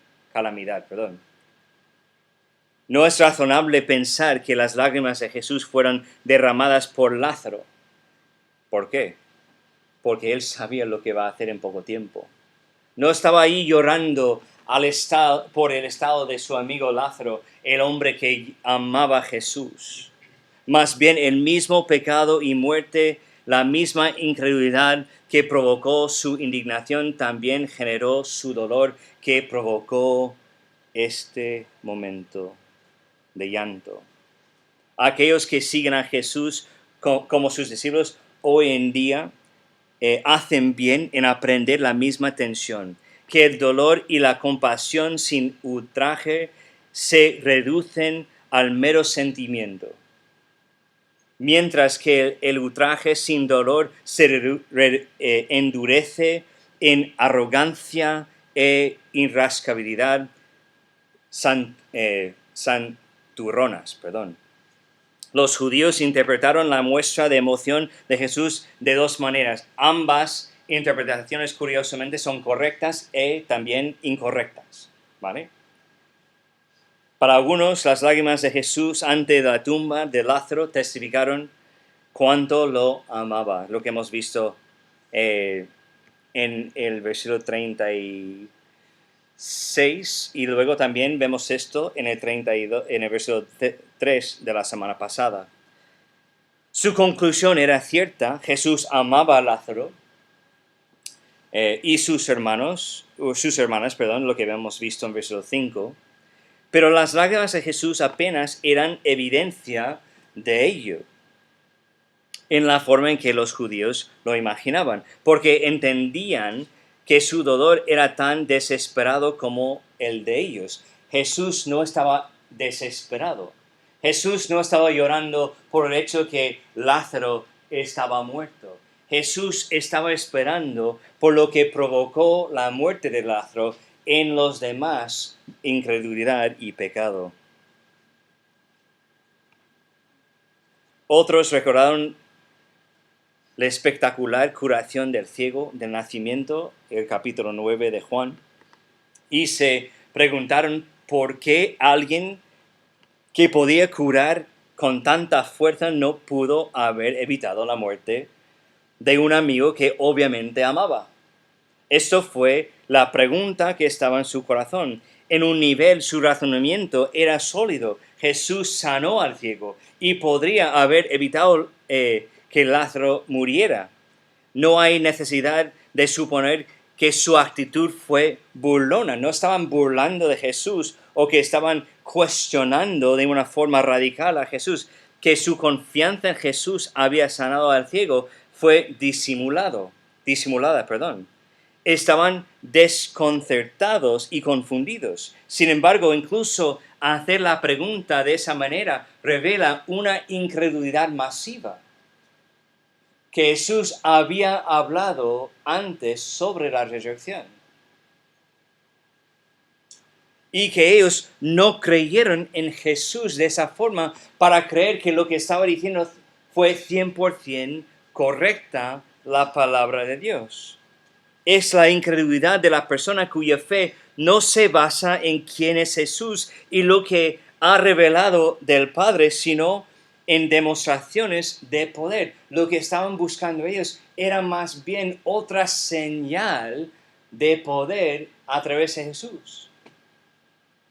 No es razonable pensar que las lágrimas de Jesús fueran derramadas por Lázaro. ¿Por qué? Porque él sabía lo que va a hacer en poco tiempo. No estaba ahí llorando por el estado de su amigo Lázaro, el hombre que amaba a Jesús. Más bien el mismo pecado y muerte, la misma incredulidad que provocó su indignación, también generó su dolor que provocó este momento de llanto. Aquellos que siguen a Jesús como sus discípulos hoy en día hacen bien en aprender la misma tensión, que el dolor y la compasión sin ultraje se reducen al mero sentimiento, mientras que el ultraje sin dolor se endurece en arrogancia e irascibilidad santurronas. Los judíos interpretaron la muestra de emoción de Jesús de dos maneras. Ambas interpretaciones, curiosamente, son correctas y también incorrectas, ¿vale? Para algunos, las lágrimas de Jesús ante la tumba de Lázaro testificaron cuánto lo amaba, lo que hemos visto en el versículo 36, y luego también vemos esto en el 32, en el versículo 3 de la semana pasada. Su conclusión era cierta: Jesús amaba a Lázaro y sus hermanas, lo que hemos visto en versículo 5, pero las lágrimas de Jesús apenas eran evidencia de ello, en la forma en que los judíos lo imaginaban, porque entendían que su dolor era tan desesperado como el de ellos. Jesús no estaba desesperado. Jesús no estaba llorando por el hecho que Lázaro estaba muerto. Jesús estaba esperando por lo que provocó la muerte de Lázaro en los demás, incredulidad y pecado. Otros recordaron la espectacular curación del ciego del nacimiento, el capítulo 9 de Juan, y se preguntaron por qué alguien que podía curar con tanta fuerza no pudo haber evitado la muerte de un amigo que obviamente amaba. Esto fue la pregunta que estaba en su corazón. En un nivel, su razonamiento era sólido. Jesús sanó al ciego y podría haber evitado que Lázaro muriera. No hay necesidad de suponer que su actitud fue burlona. No estaban burlando de Jesús o que estaban cuestionando de una forma radical a Jesús. Que su confianza en Jesús había sanado al ciego fue disimulada. Estaban desconcertados y confundidos. Sin embargo, incluso hacer la pregunta de esa manera revela una incredulidad masiva. Que Jesús había hablado antes sobre la resurrección. Y que ellos no creyeron en Jesús de esa forma para creer que lo que estaba diciendo fue 100% correcta la palabra de Dios. Es la incredulidad de la persona cuya fe no se basa en quién es Jesús y lo que ha revelado del Padre, sino en demostraciones de poder. Lo que estaban buscando ellos era más bien otra señal de poder a través de Jesús.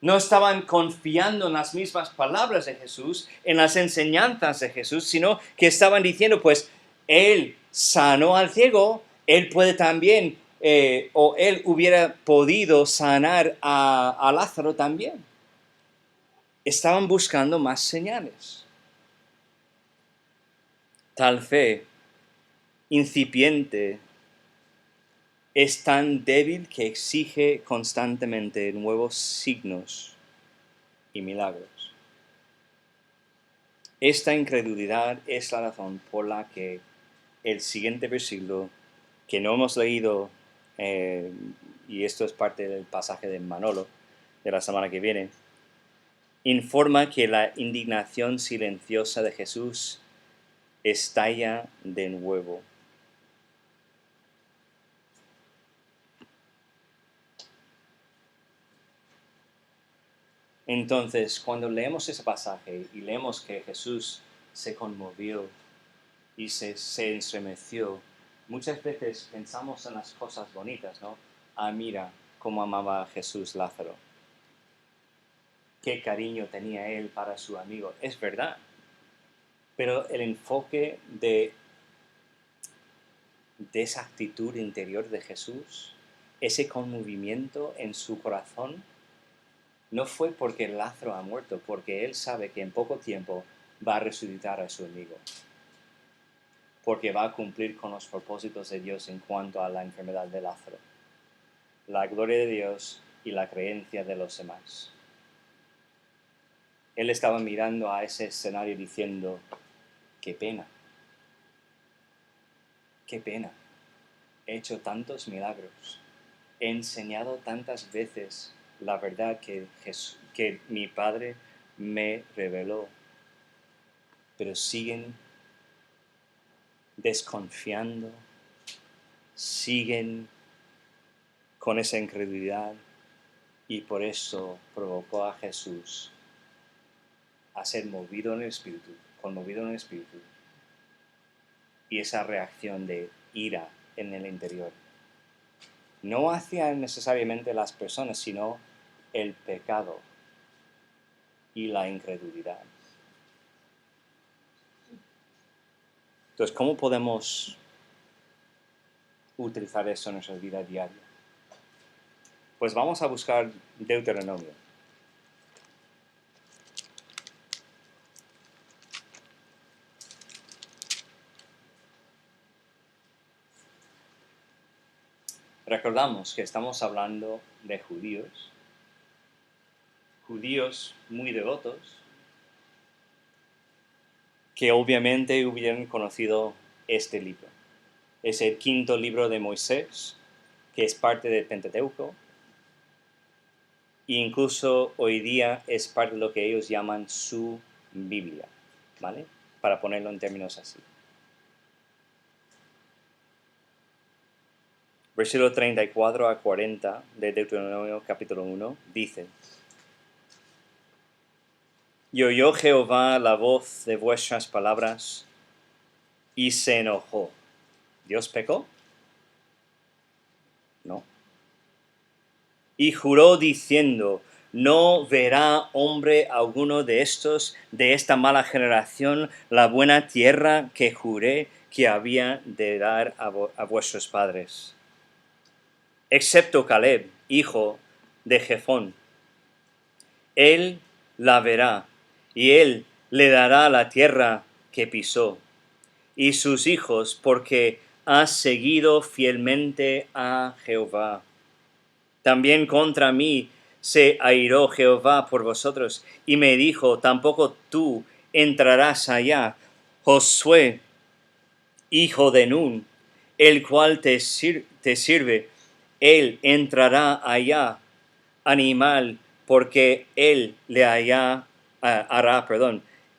No estaban confiando en las mismas palabras de Jesús, en las enseñanzas de Jesús, sino que estaban diciendo, pues, Él sanó al ciego, Él puede también, o Él hubiera podido sanar a Lázaro también. Estaban buscando más señales. Tal fe incipiente es tan débil que exige constantemente nuevos signos y milagros. Esta incredulidad es la razón por la que el siguiente versículo, que no hemos leído, y esto es parte del pasaje de Manolo de la semana que viene, informa que la indignación silenciosa de Jesús estalla de nuevo. Entonces, cuando leemos ese pasaje y leemos que Jesús se conmovió y se estremeció, muchas veces pensamos en las cosas bonitas, ¿no? Ah, mira cómo amaba a Jesús Lázaro. Qué cariño tenía él para su amigo. Es verdad. Pero el enfoque de esa actitud interior de Jesús, ese conmovimiento en su corazón, no fue porque Lázaro ha muerto, porque él sabe que en poco tiempo va a resucitar a su amigo. Porque va a cumplir con los propósitos de Dios en cuanto a la enfermedad de Lázaro. La gloria de Dios y la creencia de los demás. Él estaba mirando a ese escenario diciendo, qué pena. Qué pena. He hecho tantos milagros. He enseñado tantas veces la verdad que mi Padre me reveló. Pero siguen desconfiando, siguen con esa incredulidad y por eso provocó a Jesús a ser conmovido en el espíritu y esa reacción de ira en el interior. No hacia necesariamente las personas, sino el pecado y la incredulidad. Entonces, ¿cómo podemos utilizar eso en nuestra vida diaria? Pues vamos a buscar Deuteronomio. Recordamos que estamos hablando de judíos muy devotos, que obviamente hubieran conocido este libro. Es el quinto libro de Moisés, que es parte del Pentateuco, e incluso hoy día es parte de lo que ellos llaman su Biblia, ¿vale? Para ponerlo en términos así. versículo 34 a 40 de Deuteronomio capítulo 1, dice: Y oyó Jehová la voz de vuestras palabras, y se enojó. ¿Dios pecó? No. Y juró diciendo: No verá hombre alguno de estos, de esta mala generación, la buena tierra que juré que había de dar a vuestros padres. Excepto Caleb, hijo de Jefón. Él la verá, y él le dará la tierra que pisó, y sus hijos, porque ha seguido fielmente a Jehová. También contra mí se airó Jehová por vosotros, y me dijo: Tampoco tú entrarás allá, Josué, hijo de Nun, el cual te sirve, él entrará allá, animal, porque él le hará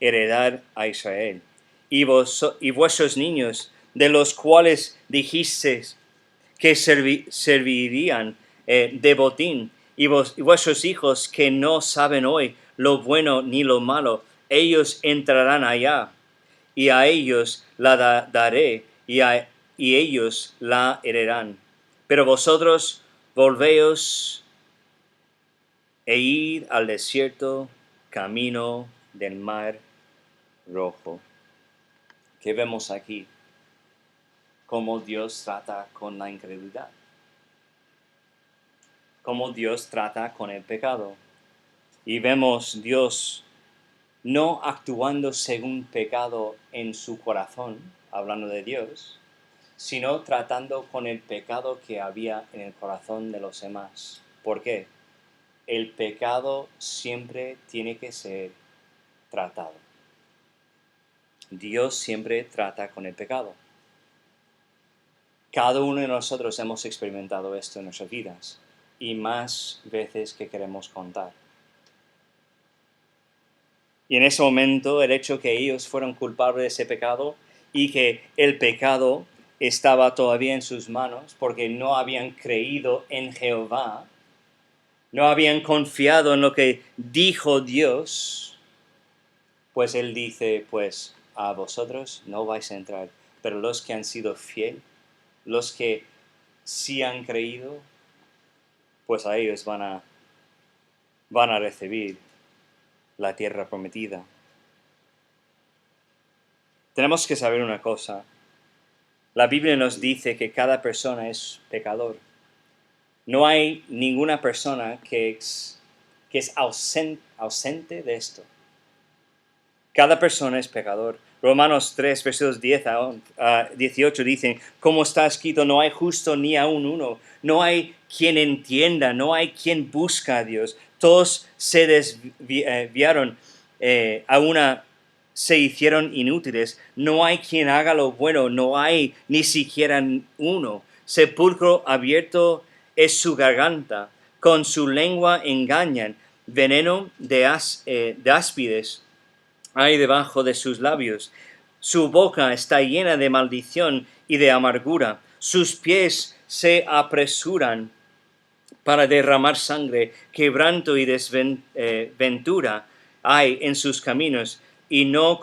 heredar a Israel. Y vuestros niños, de los cuales dijisteis que servirían de botín, y vuestros hijos que no saben hoy lo bueno ni lo malo, ellos entrarán allá, y a ellos la daré, y ellos la heredarán. Pero vosotros volveos e id al desierto, camino del mar rojo. ¿Qué vemos aquí? Cómo Dios trata con la incredulidad. Cómo Dios trata con el pecado. Y vemos Dios no actuando según pecado en su corazón, hablando de Dios, sino tratando con el pecado que había en el corazón de los demás. ¿Por qué? El pecado siempre tiene que ser tratado. Dios siempre trata con el pecado. Cada uno de nosotros hemos experimentado esto en nuestras vidas, y más veces que queremos contar. Y en ese momento, el hecho que ellos fueron culpables de ese pecado y que el pecado estaba todavía en sus manos porque no habían creído en Jehová, no habían confiado en lo que dijo Dios, pues Él dice: pues a vosotros no vais a entrar, pero los que han sido fieles, los que sí han creído, pues a ellos van a recibir la tierra prometida. Tenemos que saber una cosa. La Biblia nos dice que cada persona es pecador. No hay ninguna persona que es ausente de esto. Cada persona es pecador. Romanos 3, versículos 10 a 18 dicen: como está escrito, no hay justo ni aun uno. No hay quien entienda, no hay quien busca a Dios. Todos se desviaron, se hicieron inútiles. No hay quien haga lo bueno, no hay ni siquiera uno. Sepulcro abierto es su garganta, con su lengua engañan. Veneno de áspides hay debajo de sus labios. Su boca está llena de maldición y de amargura. Sus pies se apresuran para derramar sangre. Quebranto y desventura hay en sus caminos, y no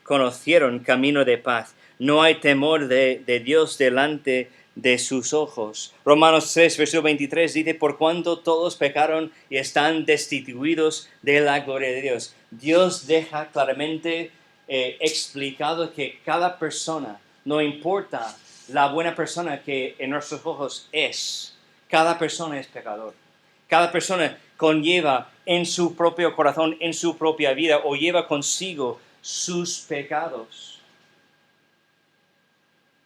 conocieron camino de paz. No hay temor de Dios delante de sus ojos. Romanos 3, versículo 23 dice: por cuanto todos pecaron y están destituidos de la gloria de Dios. Dios deja claramente explicado que cada persona, no importa la buena persona que en nuestros ojos es, cada persona es pecador. Cada persona conlleva en su propio corazón, en su propia vida, o lleva consigo sus pecados.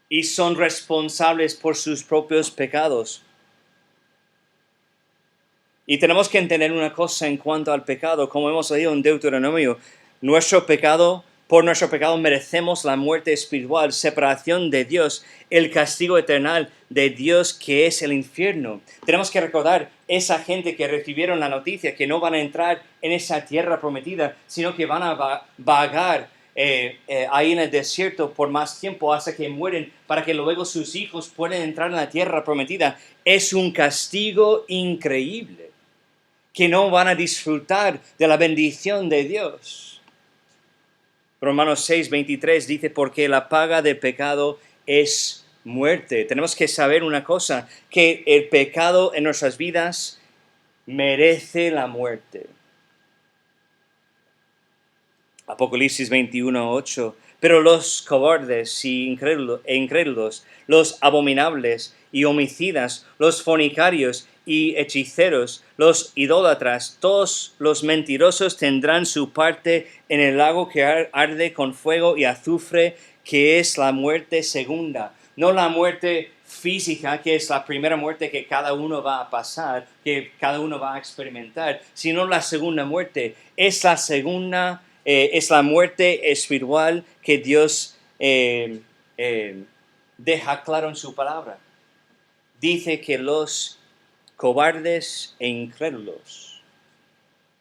Y son responsables por sus propios pecados. Y tenemos que entender una cosa en cuanto al pecado. Como hemos leído en Deuteronomio, por nuestro pecado merecemos la muerte espiritual, separación de Dios, el castigo eterno de Dios, que es el infierno. Tenemos que recordar esa gente que recibieron la noticia que no van a entrar en esa tierra prometida, sino que van a vagar ahí en el desierto por más tiempo hasta que mueren para que luego sus hijos puedan entrar en la tierra prometida. Es un castigo increíble que no van a disfrutar de la bendición de Dios. Romanos 6:23 dice, porque la paga del pecado es muerte. Tenemos que saber una cosa, que el pecado en nuestras vidas merece la muerte. Apocalipsis 21:8. Pero los cobardes y incrédulos, los abominables y homicidas, los fornicarios y hechiceros, los idólatras, todos los mentirosos tendrán su parte en el lago que arde con fuego y azufre, que es la muerte segunda. No la muerte física, que es la primera muerte que cada uno va a pasar, que cada uno va a experimentar, sino la segunda muerte. Es la segunda es la muerte espiritual que Dios deja claro en su palabra. Dice que los cobardes e incrédulos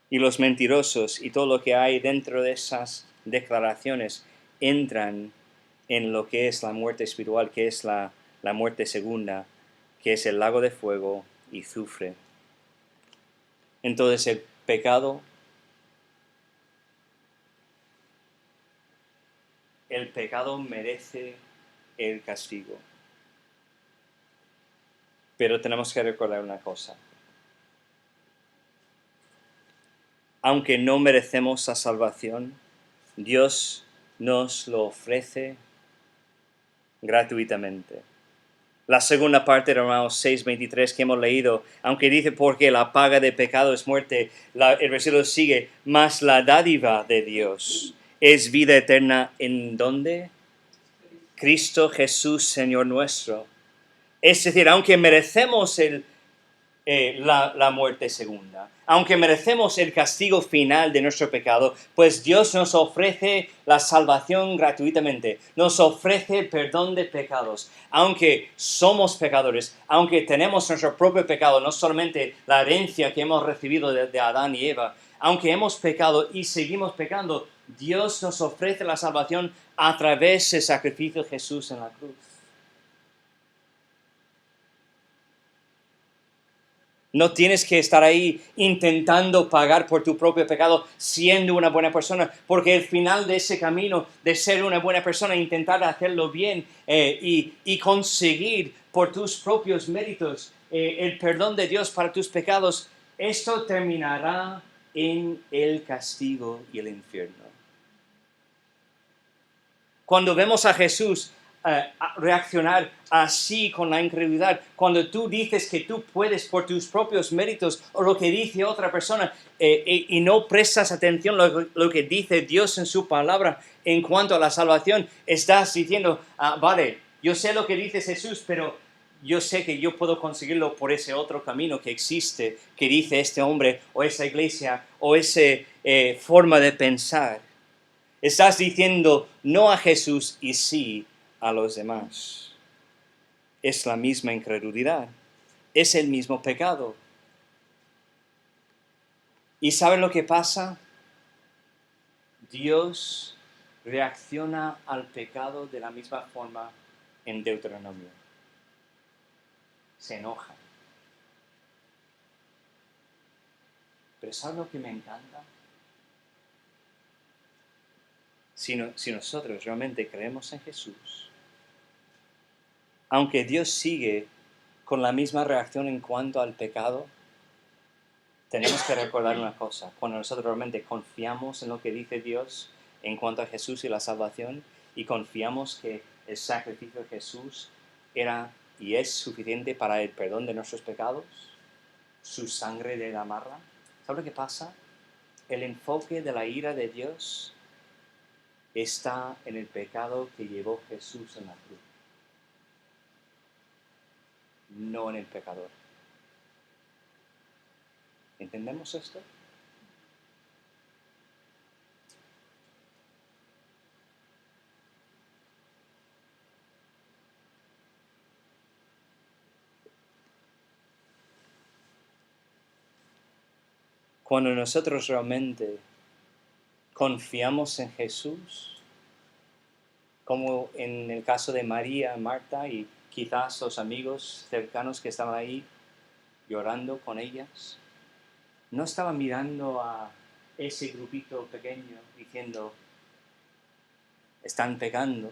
y los mentirosos y todo lo que hay dentro de esas declaraciones entran en lo que es la muerte espiritual, que es la muerte segunda, que es el lago de fuego y azufre. Entonces el pecado merece el castigo. Pero tenemos que recordar una cosa. Aunque no merecemos la salvación, Dios nos lo ofrece gratuitamente. La segunda parte de Romanos 6:23 que hemos leído, aunque dice porque la paga de pecado es muerte, el versículo sigue, mas la dádiva de Dios es vida eterna. ¿En dónde? Cristo Jesús, Señor nuestro. Es decir, aunque merecemos la muerte segunda, aunque merecemos el castigo final de nuestro pecado, pues Dios nos ofrece la salvación gratuitamente, nos ofrece el perdón de pecados. Aunque somos pecadores, aunque tenemos nuestro propio pecado, no solamente la herencia que hemos recibido de Adán y Eva, aunque hemos pecado y seguimos pecando, Dios nos ofrece la salvación a través del sacrificio de Jesús en la cruz. No tienes que estar ahí intentando pagar por tu propio pecado siendo una buena persona, porque el final de ese camino de ser una buena persona, intentar hacerlo bien y conseguir por tus propios méritos el perdón de Dios para tus pecados, esto terminará en el castigo y el infierno. Cuando vemos a Jesús reaccionar así con la incredulidad, cuando tú dices que tú puedes por tus propios méritos o lo que dice otra persona y no prestas atención a lo que dice Dios en su palabra en cuanto a la salvación, estás diciendo, vale, yo sé lo que dice Jesús, pero yo sé que yo puedo conseguirlo por ese otro camino que existe, que dice este hombre o esa iglesia o esa forma de pensar. Estás diciendo no a Jesús y sí a los demás. Es la misma incredulidad. Es el mismo pecado. ¿Y saben lo que pasa? Dios reacciona al pecado de la misma forma en Deuteronomio. Se enoja. Pero ¿saben lo que me encanta? Si nosotros realmente creemos en Jesús, aunque Dios sigue con la misma reacción en cuanto al pecado, tenemos que recordar una cosa. Cuando nosotros realmente confiamos en lo que dice Dios en cuanto a Jesús y la salvación, y confiamos que el sacrificio de Jesús era y es suficiente para el perdón de nuestros pecados, su sangre de la amarra, ¿sabes lo que pasa? El enfoque de la ira de Dios está en el pecado que llevó Jesús en la cruz, no en el pecador. ¿Entendemos esto? Cuando nosotros realmente confiamos en Jesús, como en el caso de María, Marta y quizás los amigos cercanos que estaban ahí llorando con ellas, no estaban mirando a ese grupito pequeño diciendo, están pecando.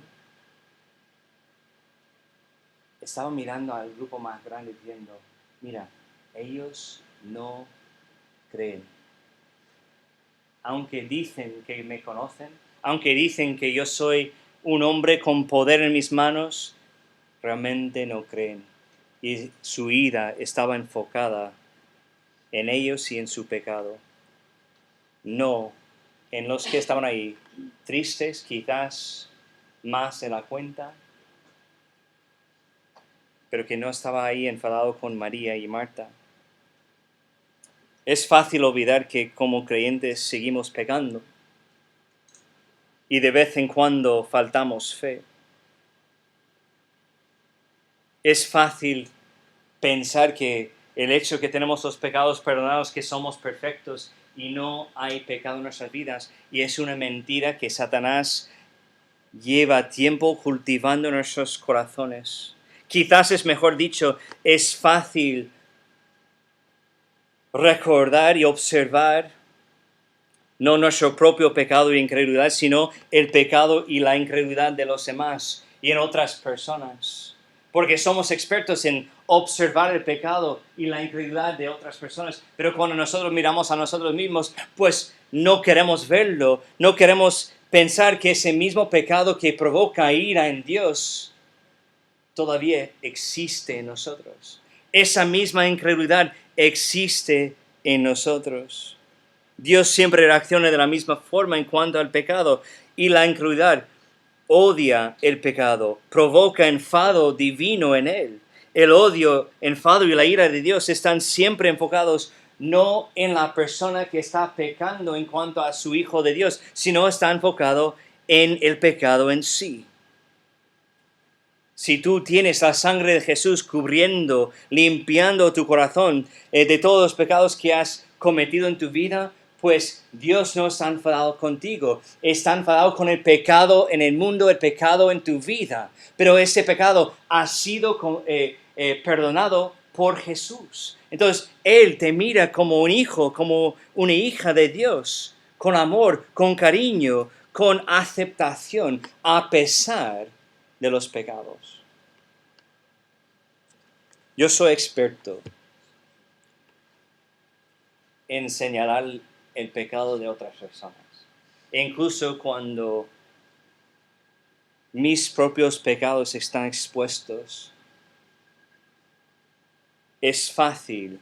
Estaban mirando al grupo más grande diciendo, mira, ellos no creen. Aunque dicen que me conocen, aunque dicen que yo soy un hombre con poder en mis manos, realmente no creen. Y su ira estaba enfocada en ellos y en su pecado. No en los que estaban ahí, tristes, quizás más de la cuenta, pero que no estaba ahí enfadado con María y Marta. Es fácil olvidar que como creyentes seguimos pecando y de vez en cuando faltamos fe. Es fácil pensar que el hecho que tenemos los pecados perdonados, que somos perfectos y no hay pecado en nuestras vidas, y es una mentira que Satanás lleva tiempo cultivando en nuestros corazones. Quizás es mejor dicho, es fácil recordar y observar no nuestro propio pecado e incredulidad, sino el pecado y la incredulidad de los demás y en otras personas. Porque somos expertos en observar el pecado y la incredulidad de otras personas, pero cuando nosotros miramos a nosotros mismos, pues no queremos verlo, no queremos pensar que ese mismo pecado que provoca ira en Dios todavía existe en nosotros. Esa misma incredulidad existe en nosotros. Dios siempre reacciona de la misma forma en cuanto al pecado y la incredulidad odia el pecado, provoca enfado divino en él. El odio, enfado y la ira de Dios están siempre enfocados no en la persona que está pecando en cuanto a su Hijo de Dios, sino está enfocado en el pecado en sí. Si tú tienes la sangre de Jesús cubriendo, limpiando tu corazón de todos los pecados que has cometido en tu vida, pues Dios no está enfadado contigo, está enfadado con el pecado en el mundo, el pecado en tu vida. Pero ese pecado ha sido perdonado por Jesús. Entonces, Él te mira como un hijo, como una hija de Dios, con amor, con cariño, con aceptación, a pesar de los pecados. Yo soy experto en señalar el pecado de otras personas. E incluso cuando mis propios pecados están expuestos, es fácil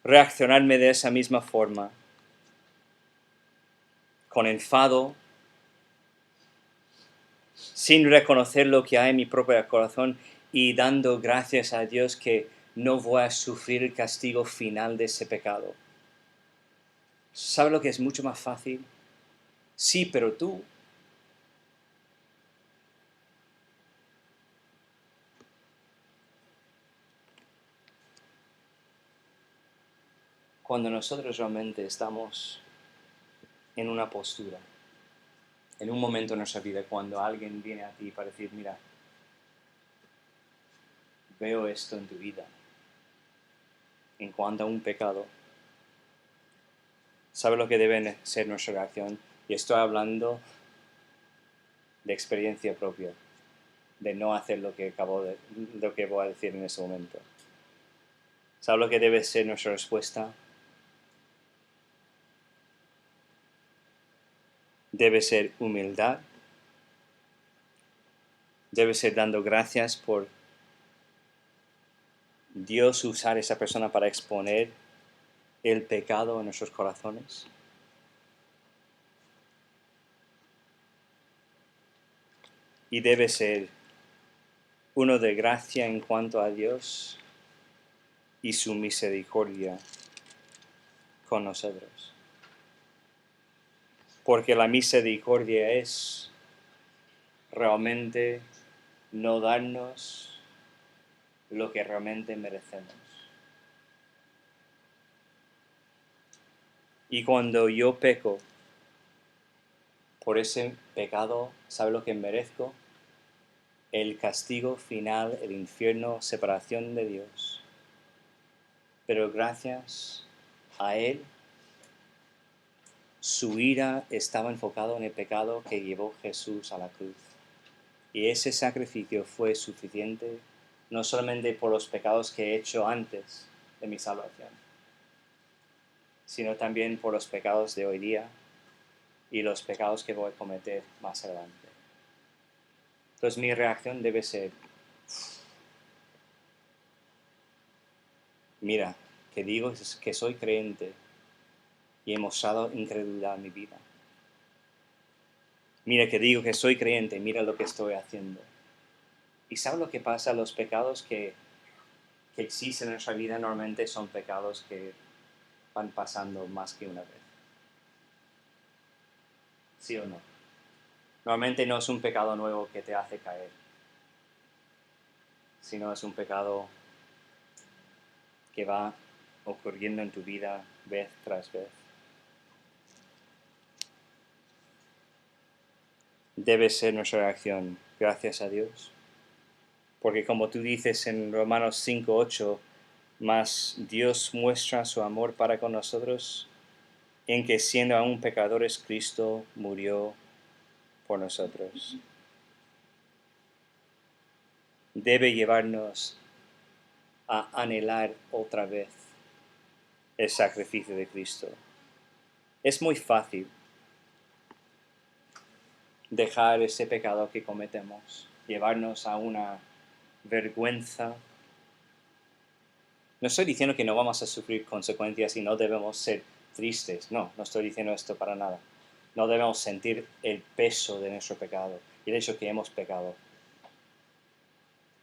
reaccionarme de esa misma forma, con enfado, sin reconocer lo que hay en mi propio corazón y dando gracias a Dios que no voy a sufrir el castigo final de ese pecado. ¿Sabe lo que es mucho más fácil? Sí, pero tú. Cuando nosotros realmente estamos en una postura, en un momento en nuestra vida, cuando alguien viene a ti para decir, mira, veo esto en tu vida, en cuanto a un pecado, ¿sabe lo que debe ser nuestra reacción? Y estoy hablando de experiencia propia, de no hacer lo que voy a decir en ese momento. ¿Sabe lo que debe ser nuestra respuesta? Debe ser humildad, debe ser dando gracias por Dios usar a esa persona para exponer el pecado en nuestros corazones. Y debe ser uno de gracia en cuanto a Dios y su misericordia con nosotros. Porque la misericordia es realmente no darnos lo que realmente merecemos. Y cuando yo peco por ese pecado, ¿sabe lo que merezco? El castigo final, el infierno, separación de Dios. Pero gracias a Él, su ira estaba enfocado en el pecado que llevó Jesús a la cruz. Y ese sacrificio fue suficiente, no solamente por los pecados que he hecho antes de mi salvación, sino también por los pecados de hoy día y los pecados que voy a cometer más adelante. Entonces mi reacción debe ser, mira, que digo que soy creyente y he mostrado incredulidad en mi vida. Mira que digo que soy creyente, mira lo que estoy haciendo. ¿Y sabes lo que pasa? Los pecados que existen en nuestra vida normalmente son pecados que van pasando más que una vez. ¿Sí o no? Normalmente no es un pecado nuevo que te hace caer, sino es un pecado que va ocurriendo en tu vida vez tras vez. Debe ser nuestra reacción, gracias a Dios. Porque como tú dices en Romanos 5:8, mas Dios muestra su amor para con nosotros en que siendo aún pecadores Cristo murió por nosotros. Debe llevarnos a anhelar otra vez el sacrificio de Cristo. Es muy fácil dejar ese pecado que cometemos, llevarnos a una vergüenza. No estoy diciendo que no vamos a sufrir consecuencias y no debemos ser tristes. No estoy diciendo esto para nada. No debemos sentir el peso de nuestro pecado y el hecho que hemos pecado.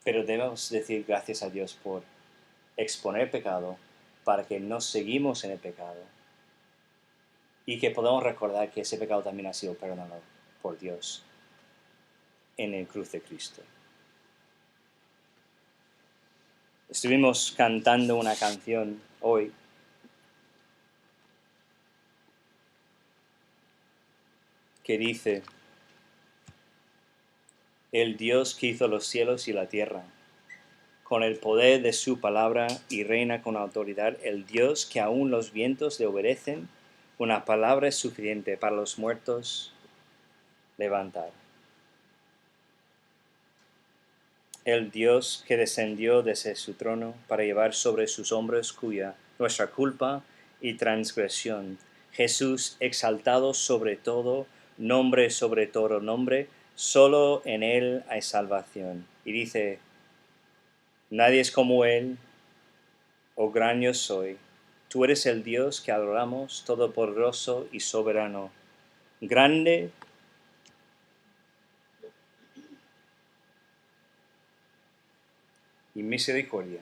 Pero debemos decir gracias a Dios por exponer pecado para que no seguimos en el pecado y que podamos recordar que ese pecado también ha sido perdonado por Dios en el cruz de Cristo. Estuvimos cantando una canción hoy que dice: el Dios que hizo los cielos y la tierra, con el poder de su palabra y reina con autoridad, el Dios que aún los vientos le obedecen, una palabra es suficiente para los muertos levantar. El Dios que descendió desde su trono para llevar sobre sus hombros nuestra culpa y transgresión. Jesús exaltado sobre todo nombre, solo en Él hay salvación. Y dice: nadie es como Él, oh gran yo soy. Tú eres el Dios que adoramos, todopoderoso y soberano, grande y misericordia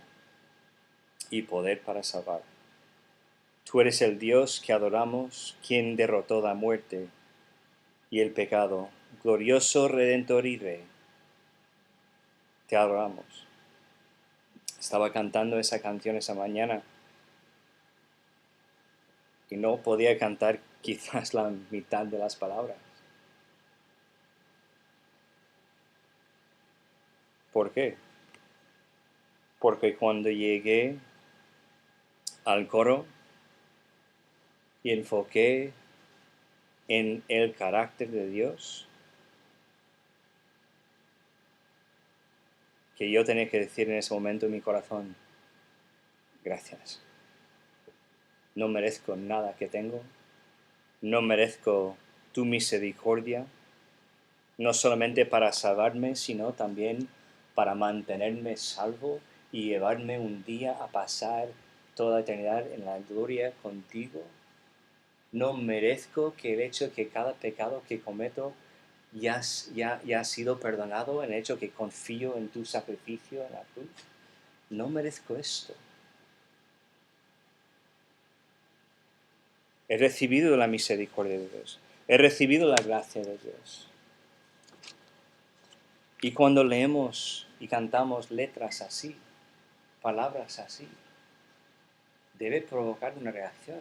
y poder para salvar. Tú eres el Dios que adoramos, quien derrotó la muerte y el pecado, glorioso Redentor y Rey. Te adoramos. Estaba cantando esa canción esa mañana y no podía cantar quizás la mitad de las palabras. ¿Por qué? Porque cuando llegué al coro y enfoqué en el carácter de Dios, que yo tenía que decir en ese momento en mi corazón: gracias. No merezco nada que tengo, no merezco tu misericordia, no solamente para salvarme, sino también para mantenerme salvo y llevarme un día a pasar toda la eternidad en la gloria contigo. No merezco que el hecho de que cada pecado que cometo ya ha sido perdonado, en el hecho que confío en tu sacrificio en la cruz. No merezco esto. He recibido la misericordia de Dios. He recibido la gracia de Dios. Y cuando leemos y cantamos letras así, palabras así, debe provocar una reacción.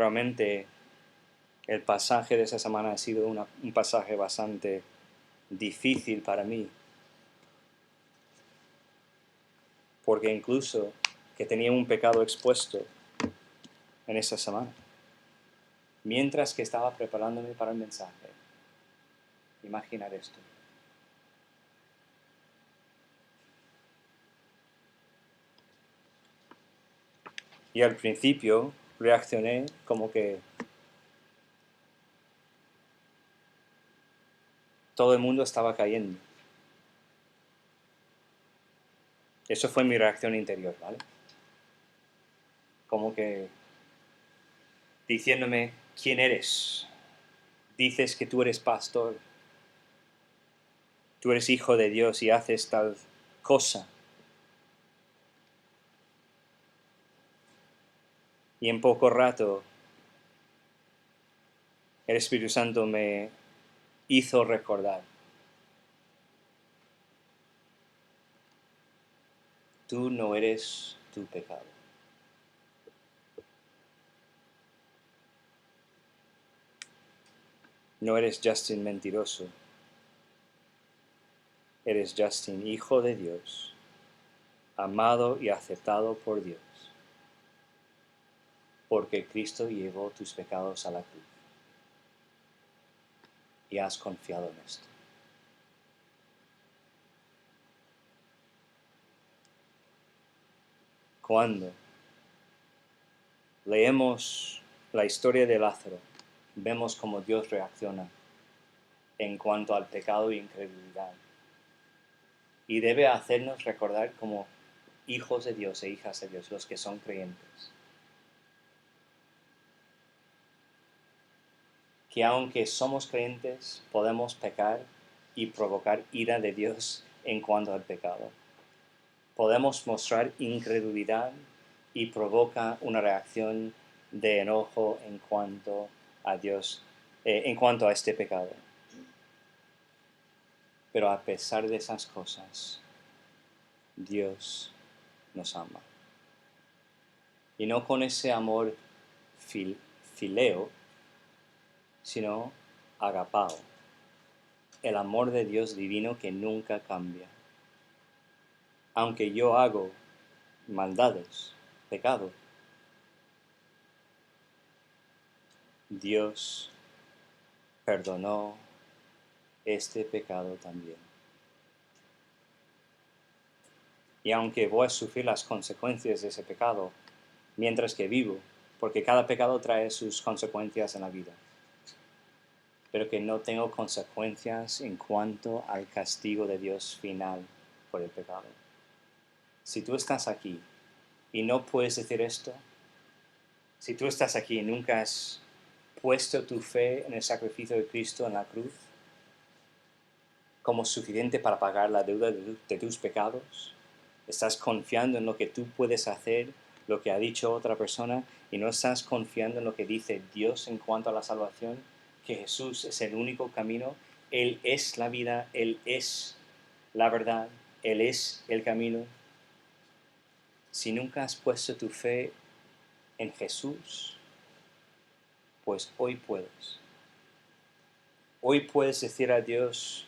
Realmente el pasaje de esa semana ha sido un pasaje bastante difícil para mí, porque incluso que tenía un pecado expuesto en esa semana, mientras que estaba preparándome para el mensaje. Imaginar esto. Y al principio reaccioné como que todo el mundo estaba cayendo. Eso fue mi reacción interior, ¿vale? Como que diciéndome, ¿quién eres? Dices que tú eres pastor, tú eres hijo de Dios y haces tal cosa. Y en poco rato el Espíritu Santo me hizo recordar, tú no eres tu pecado. No eres Justin mentiroso, eres Justin hijo de Dios, amado y aceptado por Dios, porque Cristo llevó tus pecados a la cruz. Y has confiado en esto. Cuando leemos la historia de Lázaro, vemos cómo Dios reacciona en cuanto al pecado e incredulidad. Y debe hacernos recordar como hijos de Dios e hijas de Dios, los que son creyentes, que aunque somos creyentes, podemos pecar y provocar ira de Dios en cuanto al pecado. Podemos mostrar incredulidad y provoca una reacción de enojo en cuanto a Dios, en cuanto a este pecado. Pero a pesar de esas cosas, Dios nos ama. Y no con ese amor fileo, sino agapao, el amor de Dios divino que nunca cambia. Aunque yo hago maldades, pecado, Dios perdonó este pecado también. Y aunque voy a sufrir las consecuencias de ese pecado mientras que vivo, porque cada pecado trae sus consecuencias en la vida, pero que no tengo consecuencias en cuanto al castigo de Dios final por el pecado. Si tú estás aquí y no puedes decir esto, si tú estás aquí y nunca has puesto tu fe en el sacrificio de Cristo en la cruz como suficiente para pagar la deuda de tus pecados, estás confiando en lo que tú puedes hacer, lo que ha dicho otra persona, y no estás confiando en lo que dice Dios en cuanto a la salvación, que Jesús es el único camino, Él es la vida, Él es la verdad, Él es el camino. Si nunca has puesto tu fe en Jesús, pues hoy puedes. Hoy puedes decir a Dios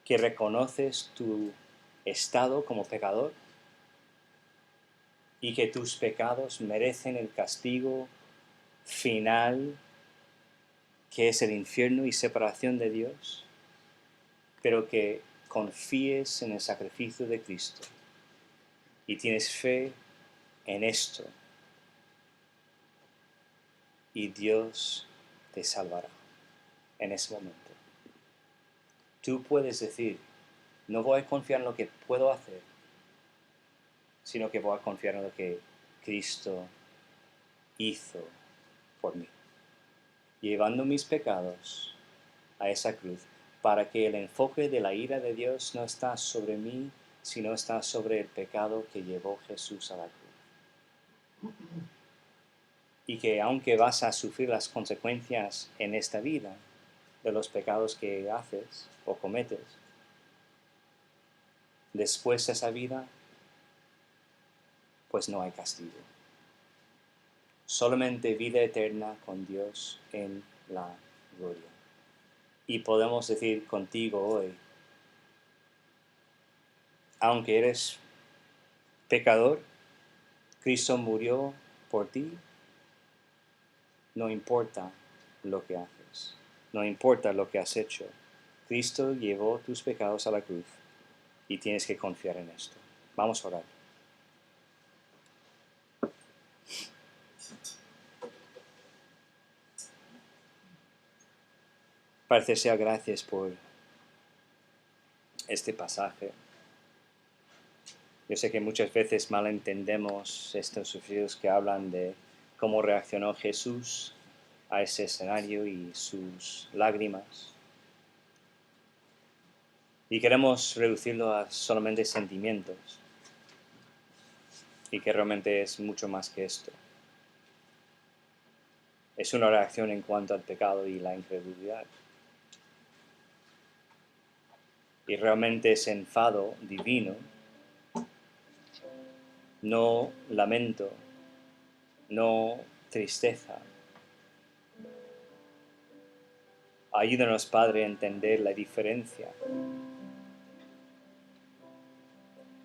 que reconoces tu estado como pecador y que tus pecados merecen el castigo final, que es el infierno y separación de Dios, pero que confíes en el sacrificio de Cristo y tienes fe en esto, y Dios te salvará en ese momento. Tú puedes decir, no voy a confiar en lo que puedo hacer, sino que voy a confiar en lo que Cristo hizo por mí, llevando mis pecados a esa cruz, para que el enfoque de la ira de Dios no está sobre mí, sino está sobre el pecado que llevó Jesús a la cruz. Y que aunque vas a sufrir las consecuencias en esta vida de los pecados que haces o cometes, después de esa vida, pues no hay castigo. solamente vida eterna con Dios en la gloria. Y podemos decir contigo hoy, aunque eres pecador, Cristo murió por ti, no importa lo que haces, no importa lo que has hecho. Cristo llevó tus pecados a la cruz y tienes que confiar en esto. Vamos a orar. Padre, te sea gracias por este pasaje. Yo sé que muchas veces malentendemos estos sufridos que hablan de cómo reaccionó Jesús a ese escenario y sus lágrimas. Y queremos reducirlo a solamente sentimientos. Y que realmente es mucho más que esto. Es una reacción en cuanto al pecado y la incredulidad. Y realmente ese enfado divino, no lamento, no tristeza. Ayúdanos, Padre, a entender la diferencia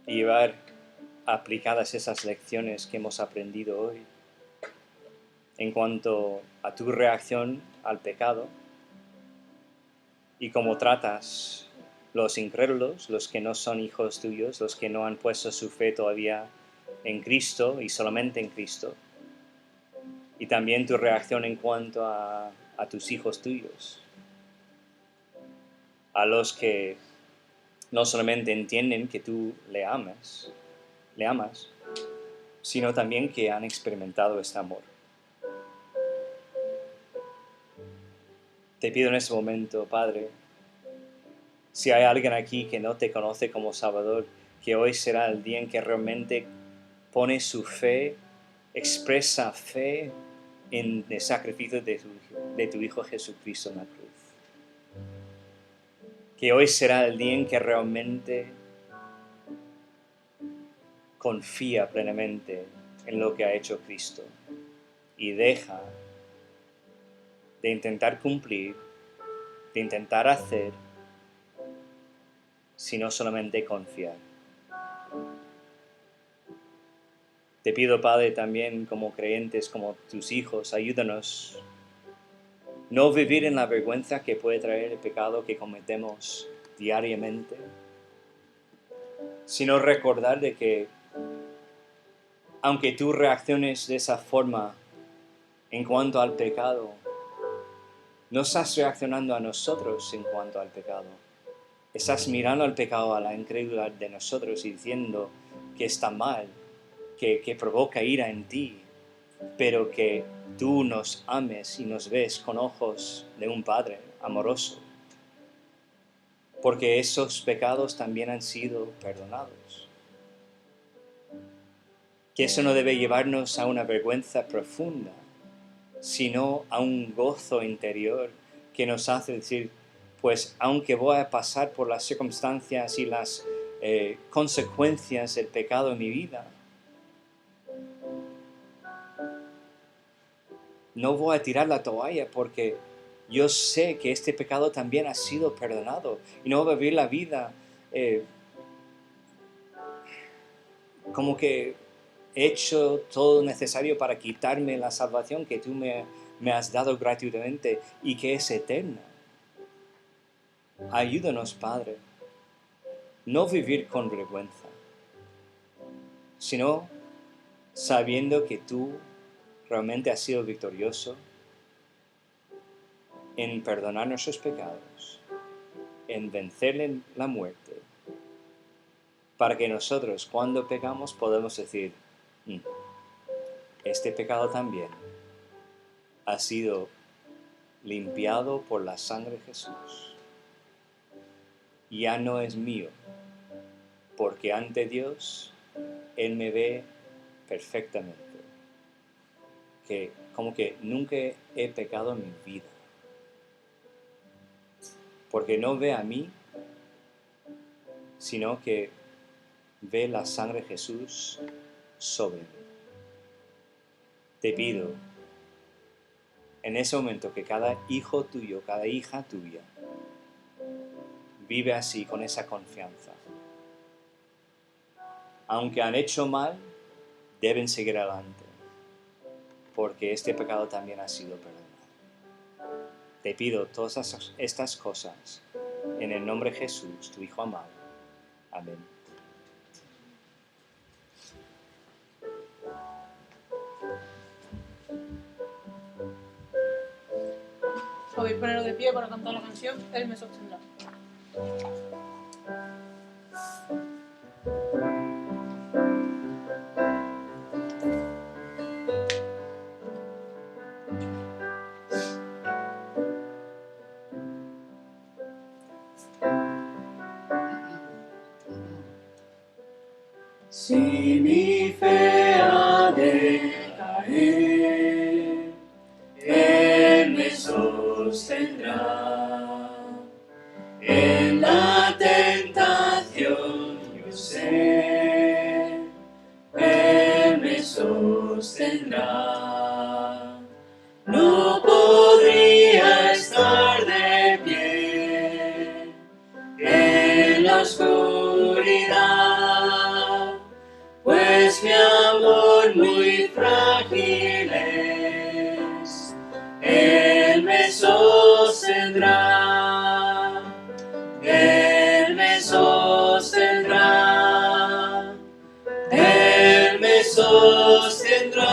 y llevar aplicadas esas lecciones que hemos aprendido hoy en cuanto a tu reacción al pecado y cómo tratas los incrédulos, los que no son hijos tuyos, los que no han puesto su fe todavía en Cristo y solamente en Cristo, y también tu reacción en cuanto a tus hijos tuyos, a los que no solamente entienden que tú le amas, sino también que han experimentado este amor. Te pido en este momento, Padre, si hay alguien aquí que no te conoce como Salvador, que hoy será el día en que realmente pone su fe, expresa fe en el sacrificio de tu Hijo Jesucristo en la cruz. Que hoy será el día en que realmente confía plenamente en lo que ha hecho Cristo y deja de intentar cumplir, de intentar hacer, sino solamente confiar. Te pido, Padre, también como creyentes, como tus hijos, ayúdanos no vivir en la vergüenza que puede traer el pecado que cometemos diariamente, sino recordar de que aunque tú reacciones de esa forma en cuanto al pecado, no estás reaccionando a nosotros en cuanto al pecado. Estás mirando al pecado, a la incredulidad de nosotros y diciendo que está mal, que provoca ira en ti, pero que tú nos ames y nos ves con ojos de un Padre amoroso, porque esos pecados también han sido perdonados. Que eso no debe llevarnos a una vergüenza profunda, sino a un gozo interior que nos hace decir, pues aunque voy a pasar por las circunstancias y las consecuencias del pecado en mi vida, no voy a tirar la toalla porque yo sé que este pecado también ha sido perdonado y no voy a vivir la vida como que he hecho todo necesario para quitarme la salvación que tú me has dado gratuitamente y que es eterna. Ayúdanos, Padre, no vivir con vergüenza, sino sabiendo que tú realmente has sido victorioso en perdonar nuestros pecados, en vencer la muerte, para que nosotros cuando pecamos podamos decir, este pecado también ha sido limpiado por la sangre de Jesús. Ya no es mío, porque ante Dios Él me ve perfectamente. Que como que nunca he pecado en mi vida. Porque no ve a mí, sino que ve la sangre de Jesús sobre mí. Te pido en ese momento que cada hijo tuyo, cada hija tuya, vive así, con esa confianza. Aunque han hecho mal, deben seguir adelante, porque este pecado también ha sido perdonado. Te pido todas estas cosas en el nombre de Jesús, tu Hijo amado. Amén. Podéis poneros de pie para cantar la canción Él me sostendrá. Si mi fe ha de caer, Él me sostendrá. En la tentación yo sé, Él me sostendrá. No podría estar de pie en la oscuridad, pues mi amor muy frágil es. Él me sostendrá, Él me sostendrá, Él me sostendrá,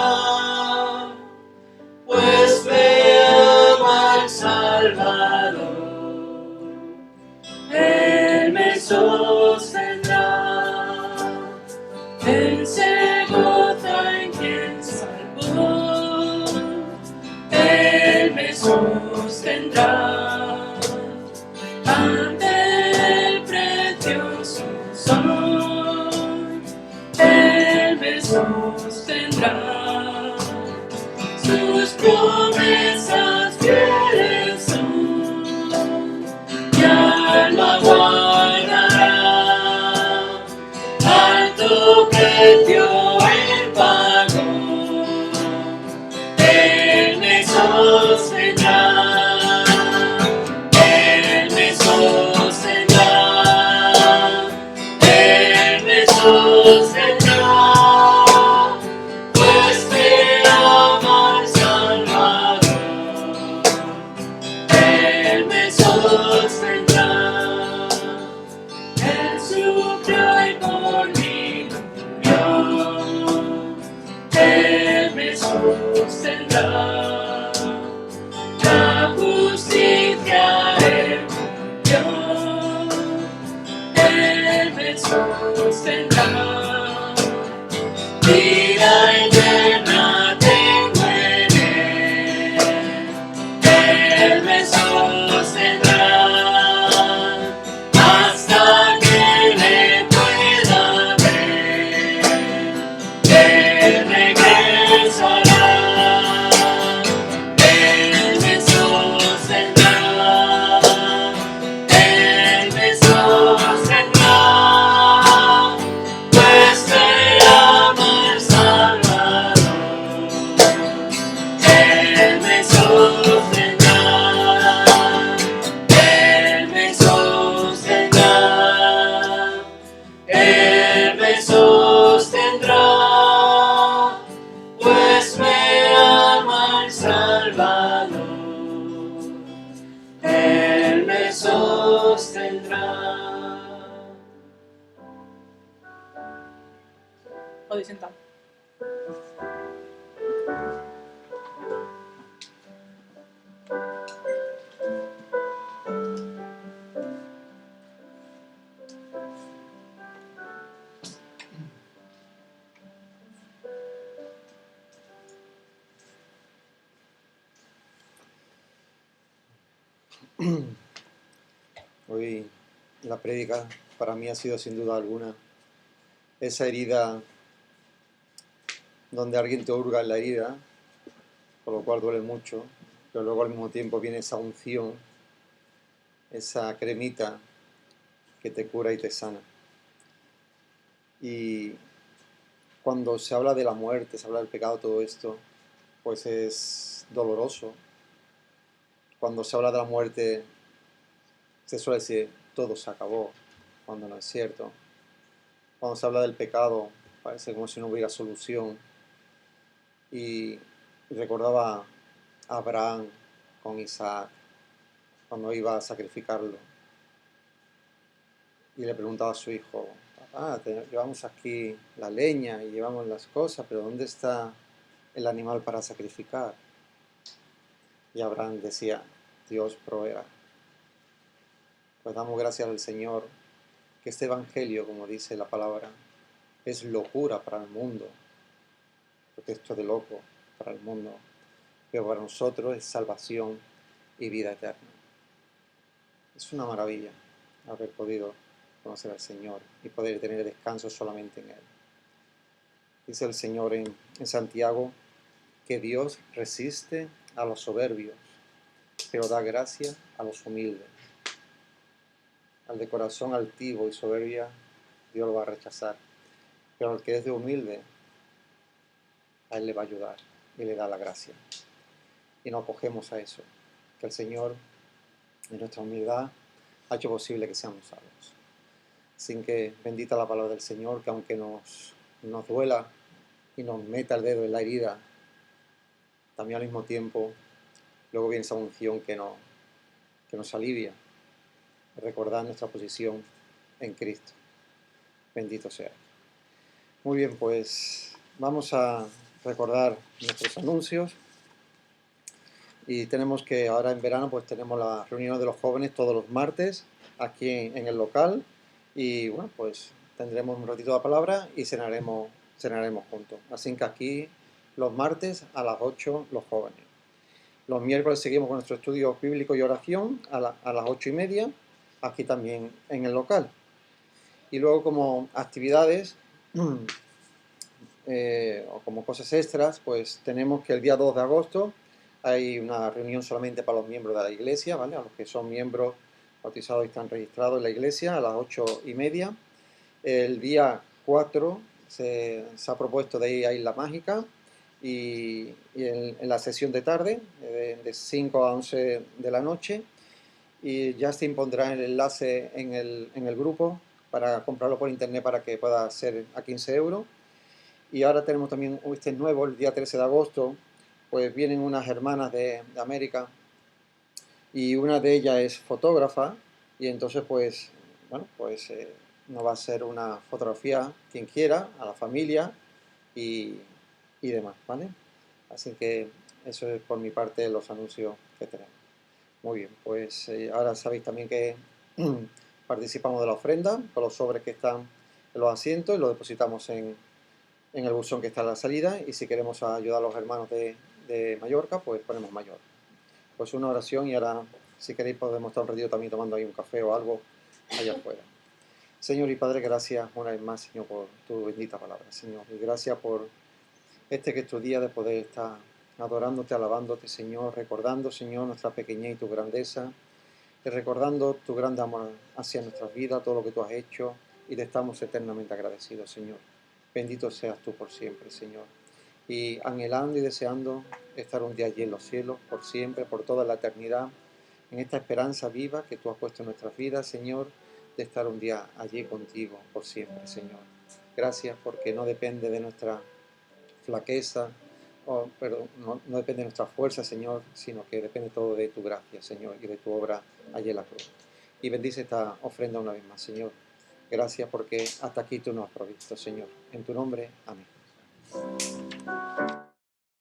pues me ama el Salvador. Él me sostendrá, Él se goza en quien salvó. Él me sostendrá ante el precioso sol. Él me sostendrá, sus promesas fieles son, ya lo aguardará, alto precio él pagó. Él me sostendrá, Él me sostendrá, Él me sostendrá, pues me ama el Salvador. Él me sostendrá, Él sufrió y por mí murió. Él me sostendrá, la justicia Él cumplió. Él me sostendrá, vida eterna tengo en Él. Él me sostendrá hasta que le pueda ver. Él regresará, Él me sostendrá, Él me sostendrá, pues me ama el Salvador. Él me sostendrá, Él me sostendrá, Él me sostendrá, pues me ama el Salvador. Él me sostendrá. Podéis sentar. Hoy la prédica para mí ha sido sin duda alguna esa herida donde alguien te hurga en la herida, por lo cual duele mucho, pero luego al mismo tiempo viene esa unción, esa cremita que te cura y te sana. Y cuando se habla de la muerte, se habla del pecado, todo esto, pues es doloroso. Cuando se habla de la muerte, se suele decir, todo se acabó, cuando no es cierto. Cuando se habla del pecado, parece como si no hubiera solución. Y recordaba a Abraham con Isaac, cuando iba a sacrificarlo. Y le preguntaba a su hijo, papá, llevamos aquí la leña y llevamos las cosas, pero ¿dónde está el animal para sacrificar? Y Abraham decía, Dios proveerá. Pues damos gracias al Señor que este evangelio, como dice la palabra, es locura para el mundo, pretexto de loco para el mundo, pero para nosotros es salvación y vida eterna. Es una maravilla haber podido conocer al Señor y poder tener descanso solamente en Él. Dice el Señor en Santiago que Dios resiste a los soberbios, pero da gracia a los humildes. Al de corazón altivo y soberbia, Dios lo va a rechazar. Pero al que es de humilde, a Él le va a ayudar y le da la gracia. Y nos acogemos a eso, que el Señor, en nuestra humildad, ha hecho posible que seamos salvos. Así que bendita la palabra del Señor, que aunque nos duela y nos meta el dedo en la herida, también al mismo tiempo, luego viene esa unción que nos alivia. Recordar nuestra posición en Cristo. Bendito sea. Muy bien, pues vamos a recordar nuestros anuncios. Y tenemos que ahora en verano pues tenemos la reunión de los jóvenes todos los martes aquí en el local. Y bueno, pues tendremos un ratito de palabra y cenaremos juntos. Así que aquí los martes a las 8 los jóvenes. Los miércoles seguimos con nuestro estudio bíblico y oración a las 8:30, aquí también en el local. Y luego como actividades o como cosas extras, pues tenemos que el día 2 de agosto hay una reunión solamente para los miembros de la iglesia, ¿vale? A los que son miembros bautizados y están registrados en la iglesia a las 8:30. El día 4 se ha propuesto de ir a Isla Mágica y en la sesión de tarde, de 5 a 11 de la noche. Y ya se impondrá el enlace en el grupo para comprarlo por internet para que pueda ser a 15 euros. Y ahora tenemos también este nuevo, el día 13 de agosto, pues vienen unas hermanas de América y una de ellas es fotógrafa y entonces pues, bueno, pues nos va a hacer una fotografía quien quiera, a la familia y demás, ¿vale? Así que eso es por mi parte los anuncios que tenemos. Muy bien, pues ahora sabéis también que participamos de la ofrenda con los sobres que están en los asientos y los depositamos en el buzón que está a la salida y si queremos ayudar a los hermanos de Mallorca, pues ponemos Mallorca. Pues una oración y ahora si queréis podemos estar un ratito también tomando ahí un café o algo allá afuera. Señor y Padre, gracias una vez más, Señor, por tu bendita palabra, Señor. Y gracias por que es tu día de poder estar adorándote, alabándote, Señor, recordando, Señor, nuestra pequeñez y tu grandeza, y recordando tu grande amor hacia nuestras vidas, todo lo que tú has hecho, y te estamos eternamente agradecidos, Señor. Bendito seas tú por siempre, Señor. Y anhelando y deseando estar un día allí en los cielos, por siempre, por toda la eternidad, en esta esperanza viva que tú has puesto en nuestras vidas, Señor, de estar un día allí contigo, por siempre, Señor. Gracias porque no depende de nuestra flaqueza, pero no depende de nuestra fuerza, Señor, sino que depende todo de tu gracia, Señor, y de tu obra allí en la cruz. Y bendice esta ofrenda una vez más, Señor. Gracias porque hasta aquí tú nos has provisto, Señor. En tu nombre, amén.